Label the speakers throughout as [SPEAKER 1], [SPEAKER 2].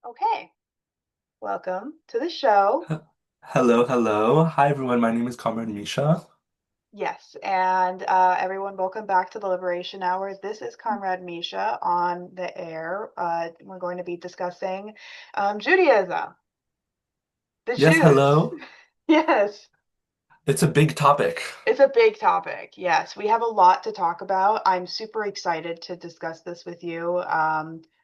[SPEAKER 1] Okay, welcome to the show.
[SPEAKER 2] Hello, hello. Hi, everyone. My name is Comrade Misha.
[SPEAKER 1] Yes, and everyone, welcome back to the Liberation Hour. This is Comrade Misha on the air. We're going to be discussing Judaism, the
[SPEAKER 2] Yes,
[SPEAKER 1] Jews.
[SPEAKER 2] hello.
[SPEAKER 1] Yes.
[SPEAKER 2] It's a big topic.
[SPEAKER 1] It's a big topic. Yes, we have a lot to talk about. I'm super excited to discuss this with you.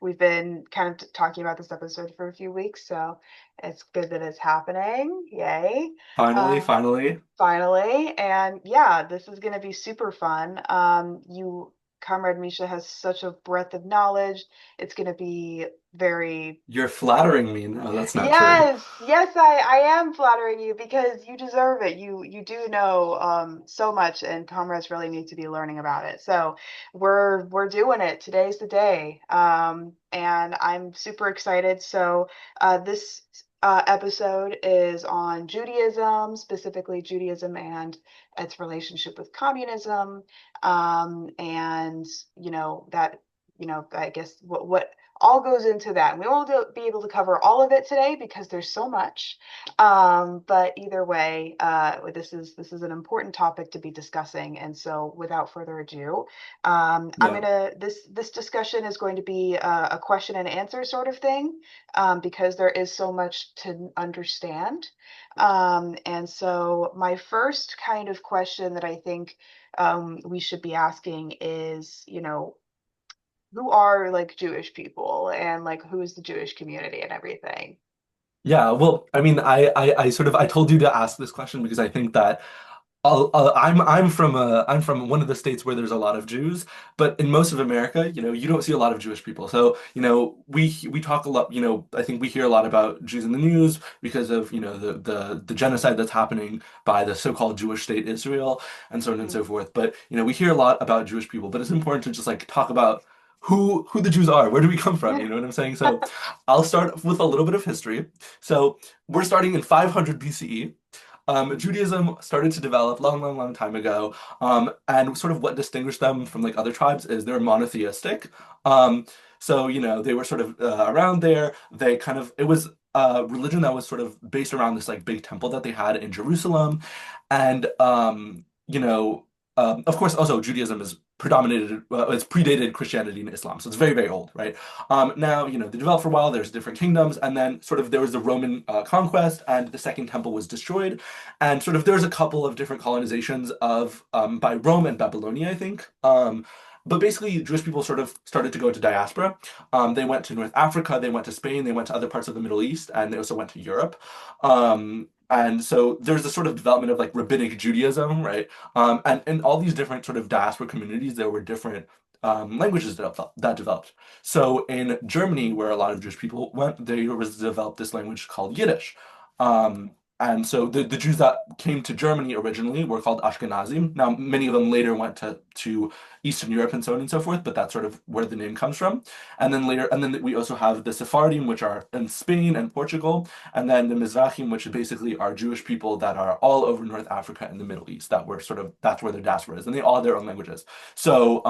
[SPEAKER 1] We've been kind of talking about this episode for a few weeks, so it's good that it's happening. Yay.
[SPEAKER 2] Finally,
[SPEAKER 1] Uh,
[SPEAKER 2] finally.
[SPEAKER 1] Finally. And yeah, this is going to be super fun. Comrade Misha has such a breadth of knowledge. It's going to be very
[SPEAKER 2] You're flattering me. No, that's not true.
[SPEAKER 1] Yes, yes, I am flattering you because you deserve it. You do know so much, and comrades really need to be learning about it. So we're doing it. Today's the day, and I'm super excited. So this episode is on Judaism, specifically Judaism and its relationship with communism, and that I guess what all goes into that. And we won't be able to cover all of it today because there's so much. But either way, this is an important topic to be discussing. And so, without further ado, I'm
[SPEAKER 2] Yeah.
[SPEAKER 1] gonna this discussion is going to be a question and answer sort of thing because there is so much to understand. And so, my first kind of question that I think we should be asking is, who are like Jewish people and like who is the Jewish community and everything.
[SPEAKER 2] Yeah, well, I mean, I told you to ask this question because I think that I'm from one of the states where there's a lot of Jews, but in most of America, you don't see a lot of Jewish people. So, we talk a lot, I think we hear a lot about Jews in the news because of, the genocide that's happening by the so-called Jewish state Israel and so on and
[SPEAKER 1] Mhm.
[SPEAKER 2] so forth. But, we hear a lot about Jewish people, but it's important to just like talk about who the Jews are. Where do we come from? You know what I'm saying? So, I'll start with a little bit of history. So, we're starting in 500 BCE. Judaism started to develop long, long, long time ago, and sort of what distinguished them from like other tribes is they're monotheistic. Um, so they were sort of around there. They kind of it was a religion that was sort of based around this like big temple that they had in Jerusalem, and of course, also Judaism is predominated, it's predated Christianity and Islam, so it's very, very old, right? Now, they developed for a while. There's different kingdoms, and then sort of there was the Roman conquest, and the Second Temple was destroyed, and sort of there's a couple of different colonizations of by Rome and Babylonia, I think. But basically, Jewish people sort of started to go to diaspora. They went to North Africa, they went to Spain, they went to other parts of the Middle East, and they also went to Europe. And so there's a sort of development of like rabbinic Judaism, right? And in all these different sort of diaspora communities, there were different languages that developed. So in Germany, where a lot of Jewish people went, there was developed this language called Yiddish. Um, and so the Jews that came to Germany originally were called Ashkenazim. Now, many of them later went to Eastern Europe and so on and so forth, but that's sort of where the name comes from. And then we also have the Sephardim, which are in Spain and Portugal, and then the Mizrahim, which basically are Jewish people that are all over North Africa and the Middle East. That's where their diaspora is, and they all have their own languages. So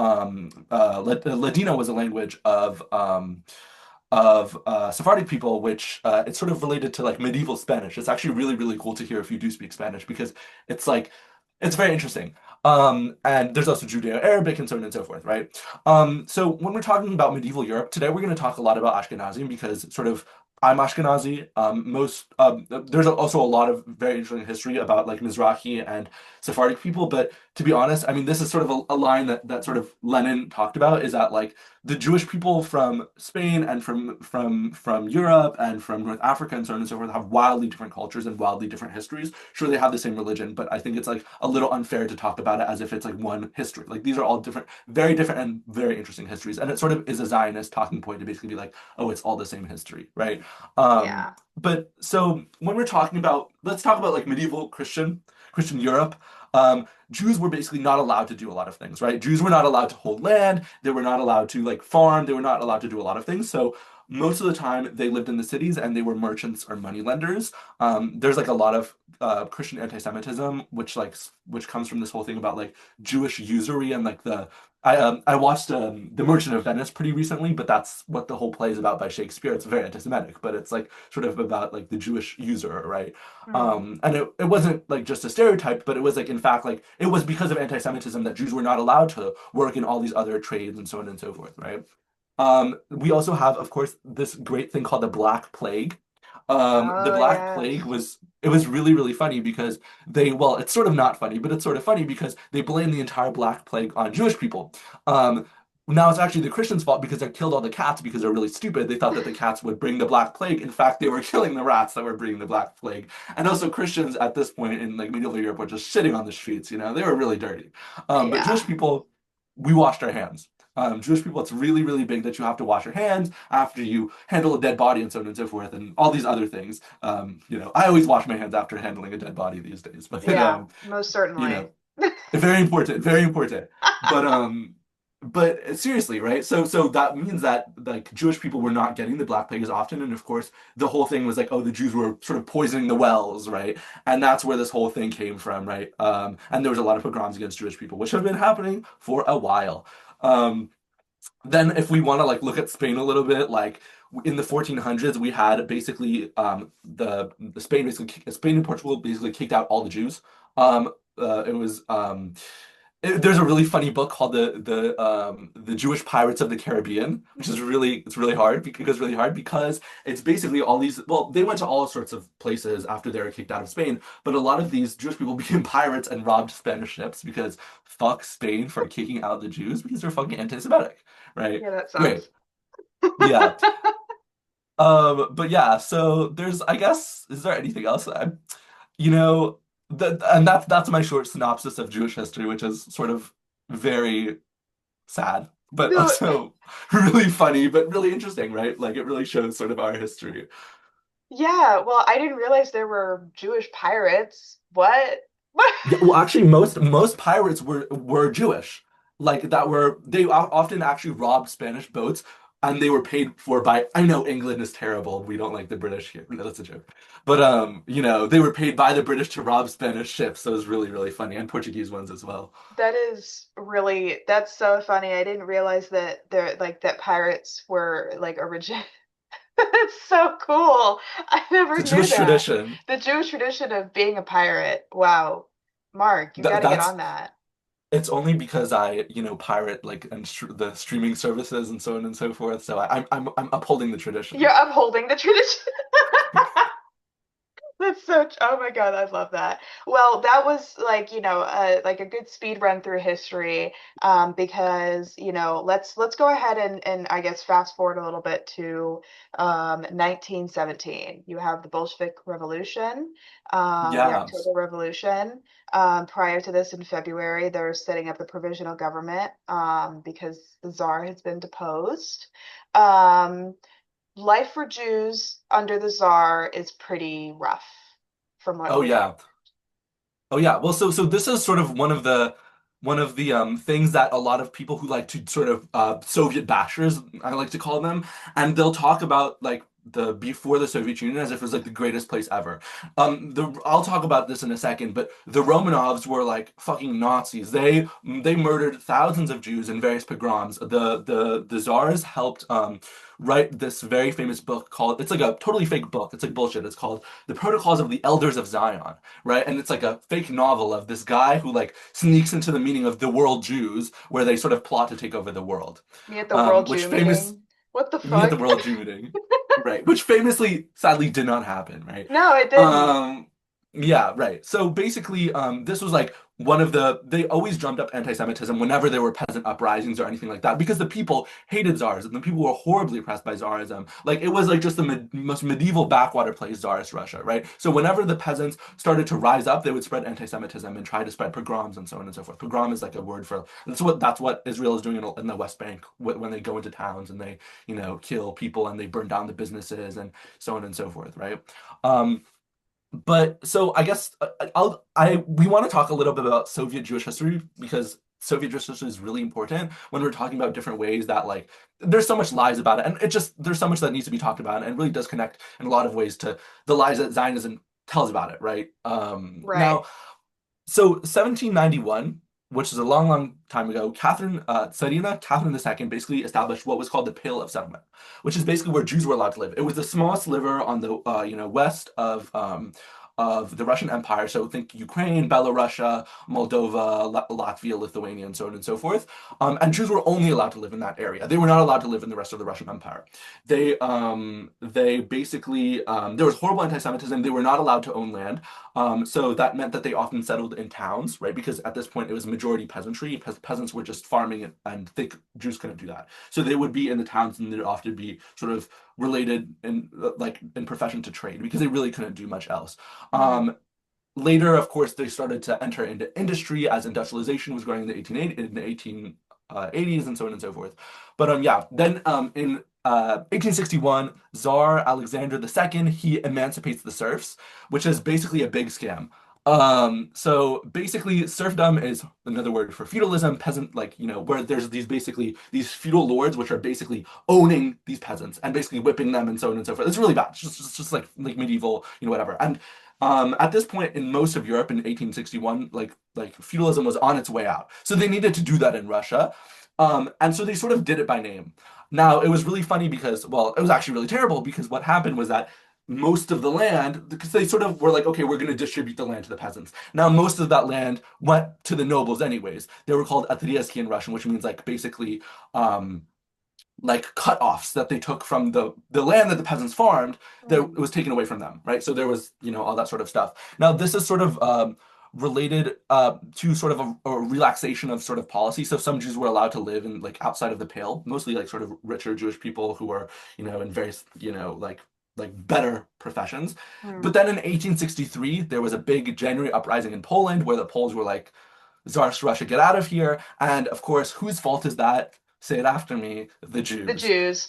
[SPEAKER 2] Ladino was a language of Sephardic people, which it's sort of related to like medieval Spanish. It's actually really, really cool to hear if you do speak Spanish because it's like it's very interesting. And there's also Judeo-Arabic and so on and so forth, right? So when we're talking about medieval Europe today, we're going to talk a lot about Ashkenazim because sort of I'm Ashkenazi. There's also a lot of very interesting history about like Mizrahi and Sephardic people, but to be honest, I mean, this is sort of a line that sort of Lenin talked about is that like the Jewish people from Spain and from Europe and from North Africa and so on and so forth have wildly different cultures and wildly different histories. Sure, they have the same religion, but I think it's like a little unfair to talk about it as if it's like one history. Like these are all different and very interesting histories. And it sort of is a Zionist talking point to basically be like, oh, it's all the same history, right?
[SPEAKER 1] Yeah.
[SPEAKER 2] But so when we're talking about, let's talk about like medieval Christian Europe. Jews were basically not allowed to do a lot of things, right? Jews were not allowed to hold land, they were not allowed to like farm, they were not allowed to do a lot of things. So most of the time they lived in the cities and they were merchants or money lenders. There's like a lot of Christian anti-Semitism, which comes from this whole thing about like Jewish usury and like the I watched The Merchant of Venice pretty recently, but that's what the whole play is about by Shakespeare. It's very anti-Semitic, but it's like sort of about like the Jewish usurer, right?
[SPEAKER 1] Hmm.
[SPEAKER 2] And it wasn't like just a stereotype, but it was like in fact like it was because of anti-Semitism that Jews were not allowed to work in all these other trades and so on and so forth, right? We also have, of course, this great thing called the Black Plague. The
[SPEAKER 1] Oh,
[SPEAKER 2] Black Plague
[SPEAKER 1] yes.
[SPEAKER 2] was it was really, really funny because well, it's sort of not funny, but it's sort of funny because they blame the entire Black Plague on Jewish people. Um, Now it's actually the Christians' fault because they killed all the cats because they're really stupid. They thought that the cats would bring the Black Plague. In fact, they were killing the rats that were bringing the Black Plague. And also Christians at this point in like medieval Europe were just shitting on the streets, they were really dirty. But Jewish
[SPEAKER 1] Yeah.
[SPEAKER 2] people, we washed our hands. Jewish people, it's really, really big that you have to wash your hands after you handle a dead body and so on and so forth, and all these other things. I always wash my hands after handling a dead body these days, but
[SPEAKER 1] Yeah, most
[SPEAKER 2] you know,
[SPEAKER 1] certainly.
[SPEAKER 2] very important, very important. But seriously, right? So that means that like Jewish people were not getting the Black Plague as often, and of course the whole thing was like, oh, the Jews were sort of poisoning the wells, right? And that's where this whole thing came from, right? And there was a lot of pogroms against Jewish people, which have been happening for a while. Um, then if we want to like look at Spain a little bit, like in the 1400s, we had basically the Spain and Portugal basically kicked out all the Jews. It was there's a really funny book called the Jewish Pirates of the Caribbean, which is really hard because it's basically all these well they went to all sorts of places after they were kicked out of Spain, but a lot of these Jewish people became pirates and robbed Spanish ships because fuck Spain for kicking out the Jews because they're fucking anti-Semitic, right?
[SPEAKER 1] Yeah, that
[SPEAKER 2] Great.
[SPEAKER 1] sucks.
[SPEAKER 2] Yeah. But yeah, so there's I guess is there anything else you know and that's my short synopsis of Jewish history, which is sort of very sad, but
[SPEAKER 1] No,
[SPEAKER 2] also really funny, but really interesting, right? Like it really shows sort of our history.
[SPEAKER 1] yeah, well, I didn't realize there were Jewish pirates. What? What?
[SPEAKER 2] Yeah, well, actually, most pirates were Jewish, like that were they often actually robbed Spanish boats, and they were paid for by. I know England is terrible. We don't like the British here. No, that's a joke. But they were paid by the British to rob Spanish ships. So it was really, really funny, and Portuguese ones as well.
[SPEAKER 1] That's so funny. I didn't realize that they're like that pirates were like origin. That's so cool. I
[SPEAKER 2] It's
[SPEAKER 1] never
[SPEAKER 2] a
[SPEAKER 1] knew
[SPEAKER 2] Jewish
[SPEAKER 1] that.
[SPEAKER 2] tradition.
[SPEAKER 1] The Jewish tradition of being a pirate. Wow. Mark, you got
[SPEAKER 2] That
[SPEAKER 1] to get
[SPEAKER 2] that's
[SPEAKER 1] on that.
[SPEAKER 2] It's only because I, pirate like and the streaming services and so on and so forth. So I'm upholding the
[SPEAKER 1] You're
[SPEAKER 2] tradition.
[SPEAKER 1] upholding the tradition. That's oh my God, I love that. Well, that was like, like a good speed run through history, because, let's go ahead and I guess fast forward a little bit to 1917. You have the Bolshevik Revolution, the
[SPEAKER 2] Yeah.
[SPEAKER 1] October Revolution. Prior to this, in February, they're setting up the provisional government, because the Tsar has been deposed. Um, Life for Jews under the Tsar is pretty rough, from what
[SPEAKER 2] Oh
[SPEAKER 1] we
[SPEAKER 2] yeah. Oh yeah. Well, so this is sort of one of the things that a lot of people who like to sort of Soviet bashers, I like to call them, and they'll talk about like the before the Soviet Union as if it was like the greatest place ever. I'll talk about this in a second, but the Romanovs were like fucking Nazis. They murdered thousands of Jews in various pogroms. The czars helped write this very famous book called it's like a totally fake book. It's like bullshit. It's called The Protocols of the Elders of Zion, right? And it's like a fake novel of this guy who like sneaks into the meaning of the world Jews, where they sort of plot to take over the world.
[SPEAKER 1] me at the World
[SPEAKER 2] Which
[SPEAKER 1] Jew
[SPEAKER 2] famous
[SPEAKER 1] meeting. What the
[SPEAKER 2] Me at the
[SPEAKER 1] fuck?
[SPEAKER 2] world Jew meeting, right? Which famously, sadly, did not happen, right?
[SPEAKER 1] No, it didn't.
[SPEAKER 2] Um, yeah, right. So basically, this was like they always drummed up anti-Semitism whenever there were peasant uprisings or anything like that because the people hated czars and the people were horribly oppressed by czarism. Like it was like just the most medieval backwater place, czarist Russia, right? So whenever the peasants started to rise up, they would spread anti-Semitism and try to spread pogroms and so on and so forth. Pogrom is like a word for that's what Israel is doing in the West Bank when they go into towns and they kill people and they burn down the businesses and so on and so forth, right? Um, But so I guess I we want to talk a little bit about Soviet Jewish history because Soviet Jewish history is really important when we're talking about different ways that like there's so much lies about it, and it just there's so much that needs to be talked about, and it really does connect in a lot of ways to the lies that Zionism tells about it, right?
[SPEAKER 1] Right.
[SPEAKER 2] Now, so 1791, which is a long, long time ago, Catherine II, basically established what was called the Pale of Settlement, which is basically where Jews were allowed to live. It was the small sliver on the west of the Russian Empire. So think Ukraine, Belarusia, Moldova, Latvia, Lithuania, and so on and so forth. And Jews were only allowed to live in that area. They were not allowed to live in the rest of the Russian Empire. They basically there was horrible anti-Semitism. They were not allowed to own land. So that meant that they often settled in towns, right? Because at this point it was majority peasantry. Peasants were just farming and think Jews couldn't do that. So they would be in the towns and they'd often be sort of related in like in profession to trade because they really couldn't do much else.
[SPEAKER 1] Hmm.
[SPEAKER 2] Um, Later, of course, they started to enter into industry as industrialization was growing in the 1880s and so on and so forth. But yeah, then in 1861, Tsar Alexander II, he emancipates the serfs, which is basically a big scam. So basically, serfdom is another word for feudalism, peasant, like, where there's these feudal lords, which are basically owning these peasants and basically whipping them and so on and so forth. It's really bad. It's just like medieval, whatever. And at this point in most of Europe in 1861, like feudalism was on its way out. So they needed to do that in Russia. And so they sort of did it by name. Now, it was really funny because, well, it was actually really terrible because what happened was that most of the land, because they sort of were like, okay, we're going to distribute the land to the peasants. Now, most of that land went to the nobles anyways. They were called отрезки in Russian, which means like basically um, like cut-offs that they took from the land that the peasants farmed that it
[SPEAKER 1] Hmm.
[SPEAKER 2] was taken away from them, right? So there was, all that sort of stuff. Now, this is sort of related to sort of a relaxation of sort of policy. So some Jews were allowed to live in like outside of the pale, mostly like sort of richer Jewish people who were, in various, like better professions.
[SPEAKER 1] Hmm.
[SPEAKER 2] But then in 1863, there was a big January uprising in Poland where the Poles were like, Tsarist Russia, get out of here. And of course, whose fault is that? Say it after me, the
[SPEAKER 1] The
[SPEAKER 2] Jews.
[SPEAKER 1] Jews.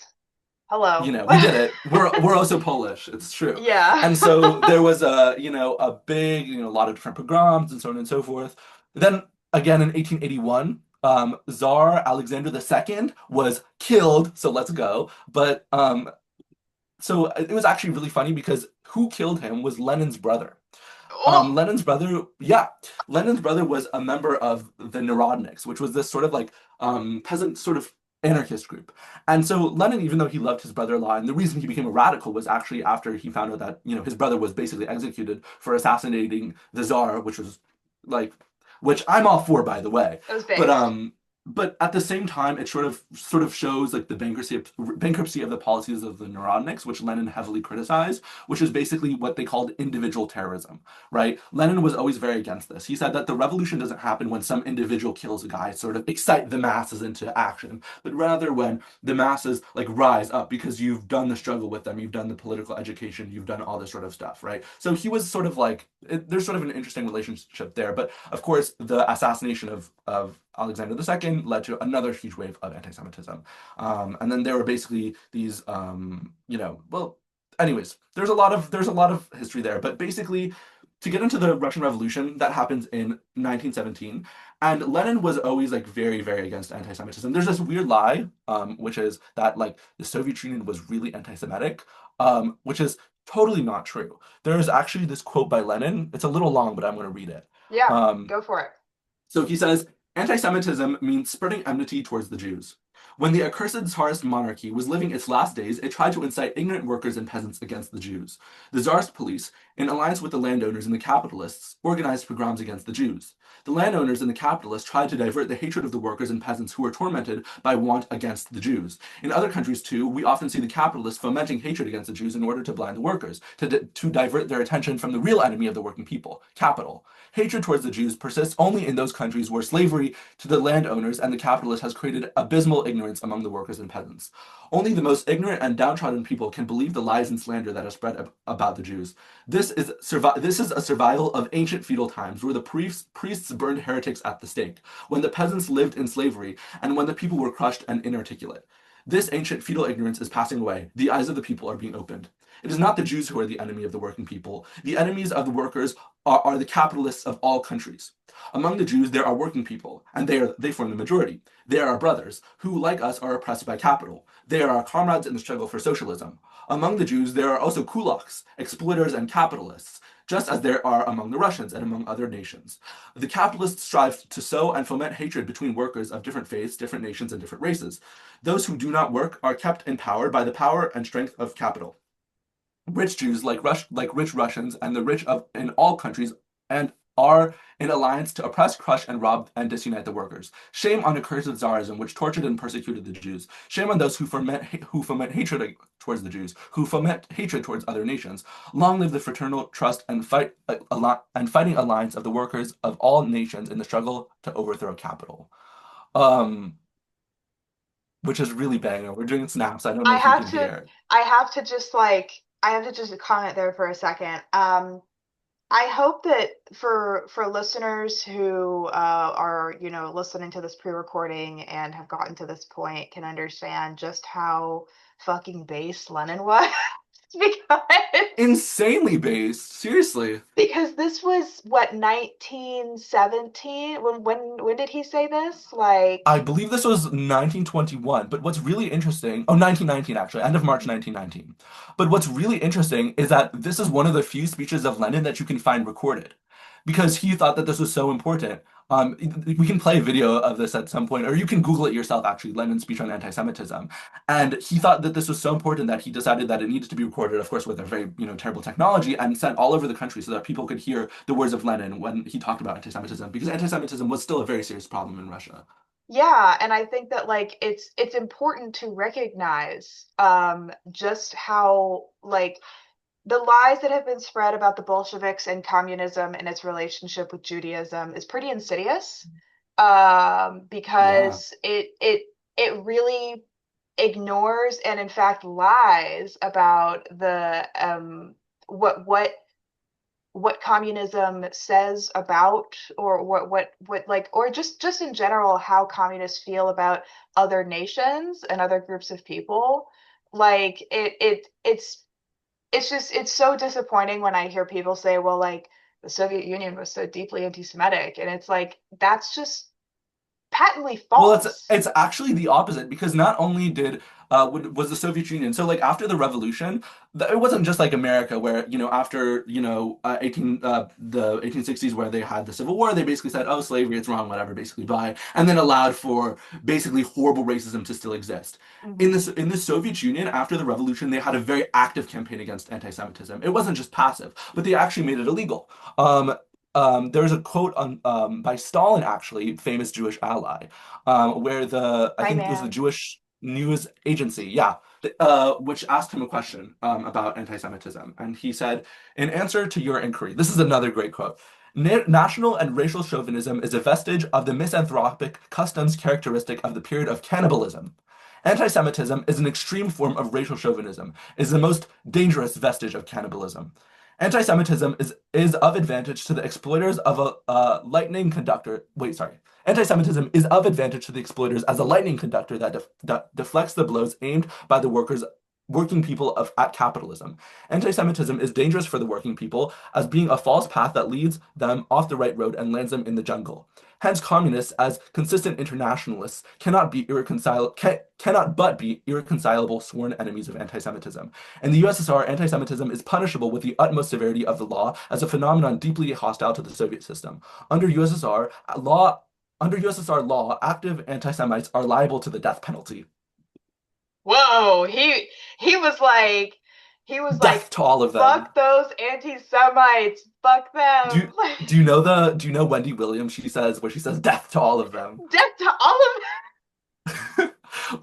[SPEAKER 1] Hello.
[SPEAKER 2] We did it. We're also Polish. It's true.
[SPEAKER 1] Yeah.
[SPEAKER 2] And so there was a big, a lot of different pogroms and so on and so forth. Then again in 1881, Tsar Alexander II was killed. So let's go. But so it was actually really funny because who killed him was Lenin's brother.
[SPEAKER 1] Oh.
[SPEAKER 2] Lenin's brother, yeah, Lenin's brother was a member of the Narodniks, which was this sort of like peasant sort of anarchist group. And so Lenin, even though he loved his brother-in-law, and the reason he became a radical was actually after he found out that, his brother was basically executed for assassinating the Tsar, which was like, which I'm all for, by the way.
[SPEAKER 1] It was
[SPEAKER 2] But
[SPEAKER 1] based.
[SPEAKER 2] at the same time, it sort of shows like the bankruptcy of the policies of the Narodniks, which Lenin heavily criticized, which is basically what they called individual terrorism, right? Lenin was always very against this. He said that the revolution doesn't happen when some individual kills a guy, sort of excite the masses into action, but rather when the masses like rise up because you've done the struggle with them, you've done the political education, you've done all this sort of stuff, right? So he was sort of like, there's sort of an interesting relationship there. But of course, the assassination of Alexander II led to another huge wave of anti-Semitism. And then there were basically these, well, anyways, there's a lot of history there, but basically to get into the Russian Revolution that happens in 1917, and Lenin was always like very, very against anti-Semitism. There's this weird lie, which is that like the Soviet Union was really anti-Semitic, which is totally not true. There is actually this quote by Lenin. It's a little long, but I'm going to read it.
[SPEAKER 1] Yeah.
[SPEAKER 2] Um,
[SPEAKER 1] Go for it.
[SPEAKER 2] so he says, anti Semitism means spreading enmity towards the Jews. When the accursed Tsarist monarchy was living its last days, it tried to incite ignorant workers and peasants against the Jews. The Tsarist police, in alliance with the landowners and the capitalists, organized pogroms against the Jews. The landowners and the capitalists tried to divert the hatred of the workers and peasants who were tormented by want against the Jews. In other countries, too, we often see the capitalists fomenting hatred against the Jews in order to blind the workers, to divert their attention from the real enemy of the working people, capital. Hatred towards the Jews persists only in those countries where slavery to the landowners and the capitalists has created abysmal ignorance among the workers and peasants. Only the most ignorant and downtrodden people can believe the lies and slander that are spread about the Jews. This is a survival of ancient feudal times where the priests burned heretics at the stake, when the peasants lived in slavery, and when the people were crushed and inarticulate. This ancient feudal ignorance is passing away. The eyes of the people are being opened. It is not the Jews who are the enemy of the working people. The enemies of the workers are the capitalists of all countries. Among the Jews, there are working people, and they form the majority. They are our brothers, who, like us, are oppressed by capital. They are our comrades in the struggle for socialism. Among the Jews, there are also kulaks, exploiters, and capitalists, just as there are among the Russians and among other nations. The capitalists strive to sow and foment hatred between workers of different faiths, different nations, and different races. Those who do not work are kept in power by the power and strength of capital. Rich Jews, like rich Russians, and the rich of in all countries, and are in alliance to oppress, crush, and rob and disunite the workers. Shame on accursed Tsarism, which tortured and persecuted the Jews. Shame on those who foment hatred towards the Jews, who foment hatred towards other nations. Long live the fraternal trust and fighting alliance of the workers of all nations in the struggle to overthrow capital. Um, which is really banger. We're doing snaps. I don't know
[SPEAKER 1] I
[SPEAKER 2] if you
[SPEAKER 1] have
[SPEAKER 2] can
[SPEAKER 1] to
[SPEAKER 2] hear.
[SPEAKER 1] I have to just like I have to just comment there for a second. I hope that for listeners who are, listening to this pre-recording and have gotten to this point can understand just how fucking base Lennon was because
[SPEAKER 2] Insanely based. Seriously.
[SPEAKER 1] because this was what 1917 when did he say this? Like
[SPEAKER 2] I believe this was 1921, but what's really interesting, oh, 1919 actually, end of March 1919. But what's really interesting is that this is one of the few speeches of Lenin that you can find recorded because he thought that this was so important. We can play a video of this at some point, or you can Google it yourself, actually, Lenin's speech on anti-Semitism. And he thought that this was so important that he decided that it needed to be recorded, of course, with a very, terrible technology, and sent all over the country so that people could hear the words of Lenin when he talked about anti-Semitism, because anti-Semitism was still a very serious problem in Russia.
[SPEAKER 1] yeah, and I think that like it's important to recognize just how like the lies that have been spread about the Bolsheviks and communism and its relationship with Judaism is pretty insidious,
[SPEAKER 2] Yeah.
[SPEAKER 1] because it really ignores and in fact lies about the what communism says about or what like or just in general how communists feel about other nations and other groups of people. Like it's so disappointing when I hear people say, well, like the Soviet Union was so deeply anti-Semitic, and it's like that's just patently
[SPEAKER 2] Well, it's
[SPEAKER 1] false.
[SPEAKER 2] it's actually the opposite because not only did was the Soviet Union, so like after the revolution, it wasn't just like America where after 1860s where they had the Civil War, they basically said, oh, slavery, it's wrong, whatever, basically bye, and then allowed for basically horrible racism to still exist. In
[SPEAKER 1] Hmm.
[SPEAKER 2] the Soviet Union, after the revolution, they had a very active campaign against anti-Semitism. It wasn't just passive, but they actually made it illegal. There's a quote on by Stalin, actually, famous Jewish ally, where I
[SPEAKER 1] Hi,
[SPEAKER 2] think it was the
[SPEAKER 1] man.
[SPEAKER 2] Jewish news agency, yeah, which asked him a question about anti-Semitism, and he said, "In answer to your inquiry, this is another great quote. National and racial chauvinism is a vestige of the misanthropic customs characteristic of the period of cannibalism. Anti-Semitism is an extreme form of racial chauvinism, is the most dangerous vestige of cannibalism. Anti-Semitism is of advantage to the exploiters of a lightning conductor. Wait, sorry. Anti-Semitism is of advantage to the exploiters as a lightning conductor that deflects the blows aimed by the working people at capitalism. Anti-Semitism is dangerous for the working people as being a false path that leads them off the right road and lands them in the jungle. Hence, communists, as consistent internationalists, cannot but be irreconcilable sworn enemies of anti-Semitism. In the USSR, anti-Semitism is punishable with the utmost severity of the law as a phenomenon deeply hostile to the Soviet system. Under USSR law, under USSR law, active anti-Semites are liable to the death penalty.
[SPEAKER 1] Whoa, he was
[SPEAKER 2] Death
[SPEAKER 1] like,
[SPEAKER 2] to all of them.
[SPEAKER 1] fuck those anti-Semites, fuck
[SPEAKER 2] Do
[SPEAKER 1] them.
[SPEAKER 2] you, do you know Wendy Williams? She says death to all of them.
[SPEAKER 1] Death to all of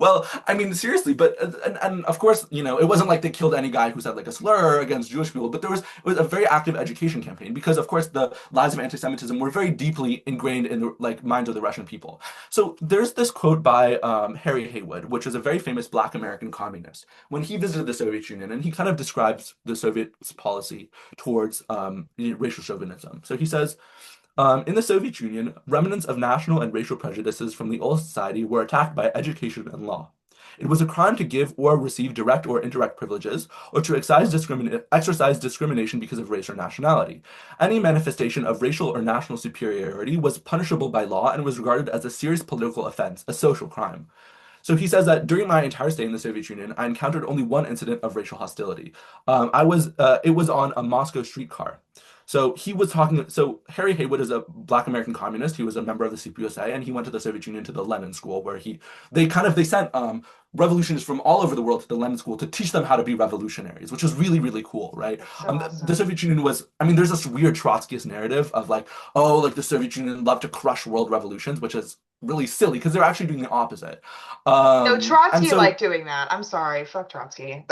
[SPEAKER 2] Well, I mean, seriously, but and of course, it wasn't like they killed any guy who said like a slur against Jewish people, but it was a very active education campaign because, of course, the lies of anti-Semitism were very deeply ingrained in the like minds of the Russian people. So there's this quote by Harry Haywood, which is a very famous Black American communist, when he visited the Soviet Union, and he kind of describes the Soviet's policy towards racial chauvinism. So he says. In the Soviet Union, remnants of national and racial prejudices from the old society were attacked by education and law. It was a crime to give or receive direct or indirect privileges, or to exercise discrimination because of race or nationality. Any manifestation of racial or national superiority was punishable by law and was regarded as a serious political offense, a social crime. So he says that during my entire stay in the Soviet Union, I encountered only one incident of racial hostility. It was on a Moscow streetcar. So he was talking. So Harry Haywood is a Black American communist. He was a member of the CPUSA, and he went to the Soviet Union to the Lenin School, where they sent revolutionists from all over the world to the Lenin School to teach them how to be revolutionaries, which was really really cool, right?
[SPEAKER 1] That's so
[SPEAKER 2] The
[SPEAKER 1] awesome.
[SPEAKER 2] Soviet Union was. I mean, there's this weird Trotskyist narrative of like, oh, like the Soviet Union loved to crush world revolutions, which is really silly because they're actually doing the opposite.
[SPEAKER 1] No,
[SPEAKER 2] And
[SPEAKER 1] Trotsky
[SPEAKER 2] so,
[SPEAKER 1] liked doing that. I'm sorry. Fuck Trotsky.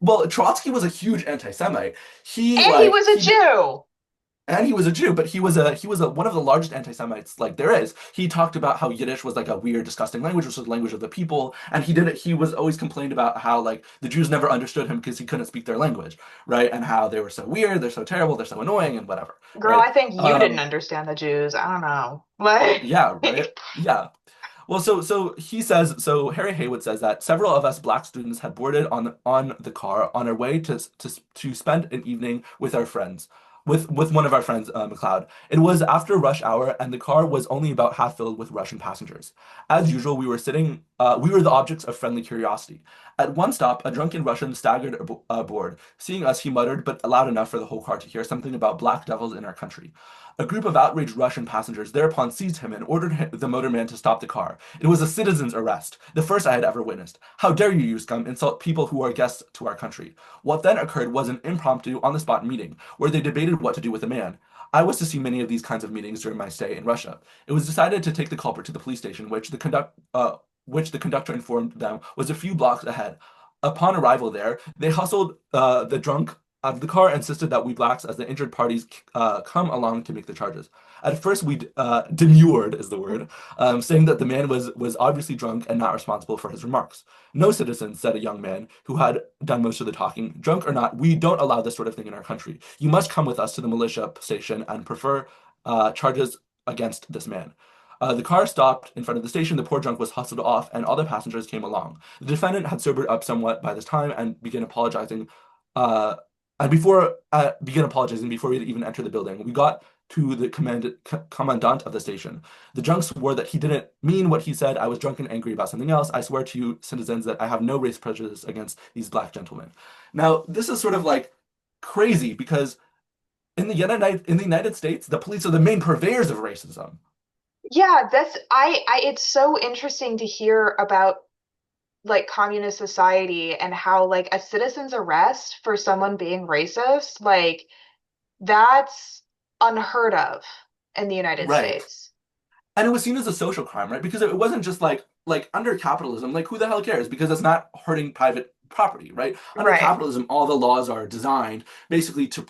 [SPEAKER 2] well, Trotsky was a huge anti-Semite. He
[SPEAKER 1] And he
[SPEAKER 2] like
[SPEAKER 1] was a Jew.
[SPEAKER 2] and he was a Jew, but he was a one of the largest anti-Semites like there is. He talked about how Yiddish was like a weird, disgusting language, which was the language of the people, and he did it. He was always complained about how like the Jews never understood him because he couldn't speak their language, right? And how they were so weird, they're so terrible, they're so annoying, and whatever,
[SPEAKER 1] Girl,
[SPEAKER 2] right?
[SPEAKER 1] I think you didn't
[SPEAKER 2] Um,
[SPEAKER 1] understand the Jews. I don't know. Like,
[SPEAKER 2] yeah, right. Yeah. Well, so he says, so Harry Haywood says that several of us black students had boarded on the car on our way to spend an evening with our friends, with one of our friends, McLeod. It was after rush hour, and the car was only about half filled with Russian passengers. As usual, we were the objects of friendly curiosity. At one stop, a drunken Russian staggered aboard. Seeing us, he muttered, but loud enough for the whole car to hear, something about black devils in our country. A group of outraged Russian passengers thereupon seized him and ordered the motorman to stop the car. It was a citizen's arrest, the first I had ever witnessed. How dare you, you scum, insult people who are guests to our country? What then occurred was an impromptu, on the spot meeting, where they debated what to do with the man. I was to see many of these kinds of meetings during my stay in Russia. It was decided to take the culprit to the police station, which the conductor informed them was a few blocks ahead. Upon arrival there, they hustled the drunk out of the car, insisted that we blacks, as the injured parties, come along to make the charges. At first, we demurred, is the word, saying that the man was obviously drunk and not responsible for his remarks. No, citizen, said a young man who had done most of the talking, drunk or not, we don't allow this sort of thing in our country. You must come with us to the militia station and prefer charges against this man. The car stopped in front of the station. The poor drunk was hustled off, and all the passengers came along. The defendant had sobered up somewhat by this time and began apologizing. Uh, began apologizing before we had even entered the building. We got to the commandant of the station. The drunk swore that he didn't mean what he said. I was drunk and angry about something else. I swear to you, citizens, that I have no race prejudice against these black gentlemen. Now, this is sort of like crazy because in the United States, the police are the main purveyors of racism.
[SPEAKER 1] yeah, it's so interesting to hear about like communist society and how like a citizen's arrest for someone being racist, like that's unheard of in the United
[SPEAKER 2] Right.
[SPEAKER 1] States.
[SPEAKER 2] And it was seen as a social crime, right? Because it wasn't just like under capitalism, like who the hell cares? Because it's not hurting private property, right? Under
[SPEAKER 1] Right.
[SPEAKER 2] capitalism, all the laws are designed basically to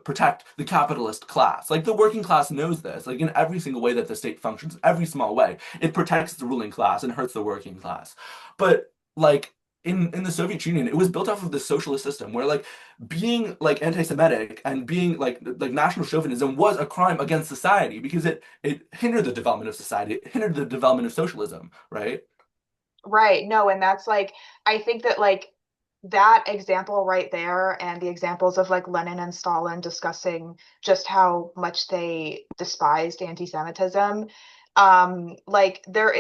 [SPEAKER 2] protect the capitalist class. Like the working class knows this. Like in every single way that the state functions, every small way, it protects the ruling class and hurts the working class. But like in the Soviet Union, it was built off of the socialist system where like being like anti-Semitic and being like national chauvinism was a crime against society because it hindered the development of society, it hindered the development of socialism, right?
[SPEAKER 1] Right. No, and that's like I think that like that example right there and the examples of like Lenin and Stalin discussing just how much they despised anti-Semitism. Like there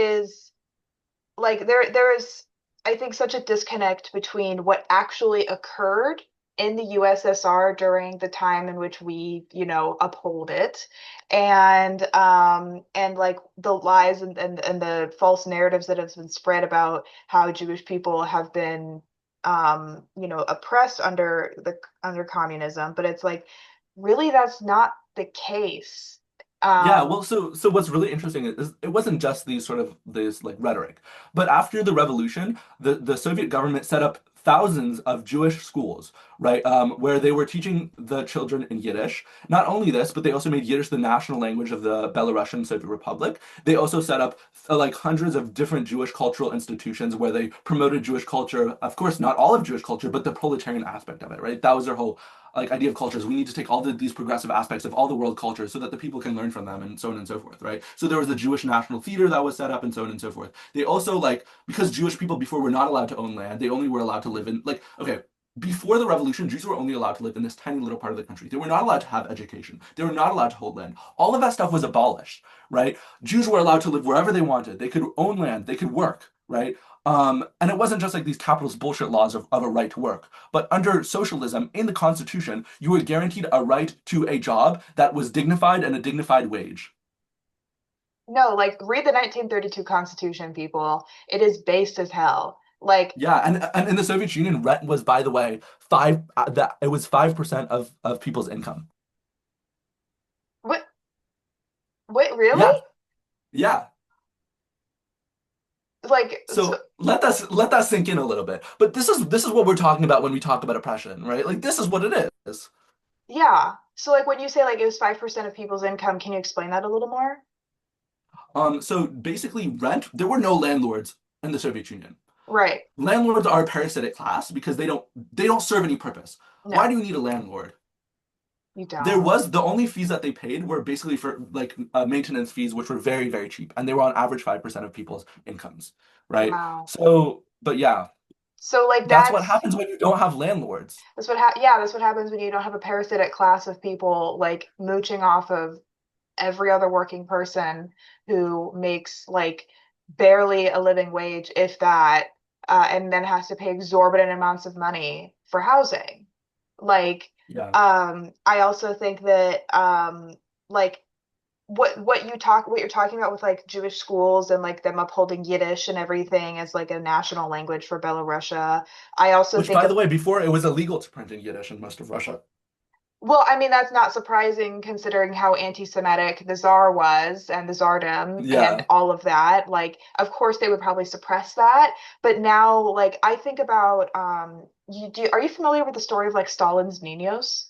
[SPEAKER 1] is I think such a disconnect between what actually occurred in the USSR during the time in which we, uphold it and like the lies and the false narratives that have been spread about how Jewish people have been oppressed under communism, but it's like really that's not the case.
[SPEAKER 2] Yeah,
[SPEAKER 1] Um
[SPEAKER 2] well, so what's really interesting is it wasn't just these sort of this like rhetoric, but after the revolution, the Soviet government set up thousands of Jewish schools, right, where they were teaching the children in Yiddish. Not only this, but they also made Yiddish the national language of the Belarusian Soviet Republic. They also set up like hundreds of different Jewish cultural institutions where they promoted Jewish culture. Of course, not all of Jewish culture, but the proletarian aspect of it, right? That was their whole. like idea of cultures. We need to take all these progressive aspects of all the world cultures so that the people can learn from them and so on and so forth, right? So there was the Jewish National Theater that was set up and so on and so forth. They also like because Jewish people before were not allowed to own land, they only were allowed to live in like okay, before the revolution, Jews were only allowed to live in this tiny little part of the country. They were not allowed to have education. They were not allowed to hold land. All of that stuff was abolished, right? Jews were allowed to live wherever they wanted. They could own land. They could work, right? And it wasn't just like these capitalist bullshit laws of a right to work. But under socialism, in the Constitution, you were guaranteed a right to a job that was dignified and a dignified wage.
[SPEAKER 1] No, like read the 1932 Constitution, people. It is based as hell. Like
[SPEAKER 2] Yeah, and in the Soviet Union, rent was, by the way, five that it was 5% of people's income.
[SPEAKER 1] what really?
[SPEAKER 2] Yeah, yeah.
[SPEAKER 1] Like so,
[SPEAKER 2] So let that sink in a little bit. But this is what we're talking about when we talk about oppression, right? Like this is what it is.
[SPEAKER 1] yeah. So like when you say like it was 5% of people's income, can you explain that a little more?
[SPEAKER 2] So basically, there were no landlords in the Soviet Union.
[SPEAKER 1] Right.
[SPEAKER 2] Landlords are a parasitic class because they don't serve any purpose. Why
[SPEAKER 1] No,
[SPEAKER 2] do you need a landlord?
[SPEAKER 1] you
[SPEAKER 2] There
[SPEAKER 1] don't.
[SPEAKER 2] was the only fees that they paid were basically for like maintenance fees, which were very, very cheap, and they were on average 5% of people's incomes, right?
[SPEAKER 1] Wow.
[SPEAKER 2] So, but yeah,
[SPEAKER 1] So like
[SPEAKER 2] that's what happens when you don't have landlords.
[SPEAKER 1] that's what happens when you don't have a parasitic class of people like mooching off of every other working person who makes like barely a living wage, if that, and then has to pay exorbitant amounts of money for housing. Like,
[SPEAKER 2] Yeah.
[SPEAKER 1] I also think that like what you're talking about with like Jewish schools and like them upholding Yiddish and everything as like a national language for Belarusia. I also
[SPEAKER 2] Which,
[SPEAKER 1] think
[SPEAKER 2] by
[SPEAKER 1] of
[SPEAKER 2] the way, before it was illegal to print in Yiddish in most of Russia.
[SPEAKER 1] Well, I mean, that's not surprising considering how anti-Semitic the Tsar was and the Tsardom and
[SPEAKER 2] Yeah.
[SPEAKER 1] all of that. Like, of course, they would probably suppress that. But now, like, I think about are you familiar with the story of like Stalin's Niños?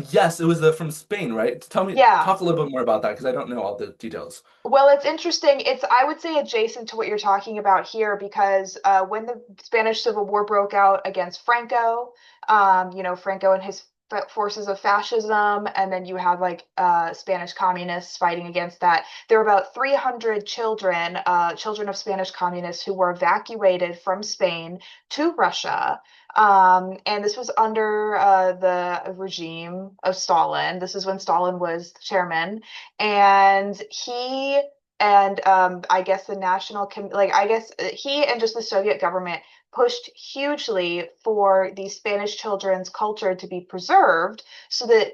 [SPEAKER 2] Yes, it was from Spain, right?
[SPEAKER 1] Yeah.
[SPEAKER 2] Talk a little bit more about that because I don't know all the details.
[SPEAKER 1] Well, it's interesting. I would say, adjacent to what you're talking about here, because when the Spanish Civil War broke out against Franco, Franco and his forces of fascism, and then you have like Spanish communists fighting against that. There were about 300 children, children of Spanish communists, who were evacuated from Spain to Russia. And this was under the regime of Stalin. This is when Stalin was chairman and he and I guess the I guess he and just the Soviet government pushed hugely for the Spanish children's culture to be preserved so that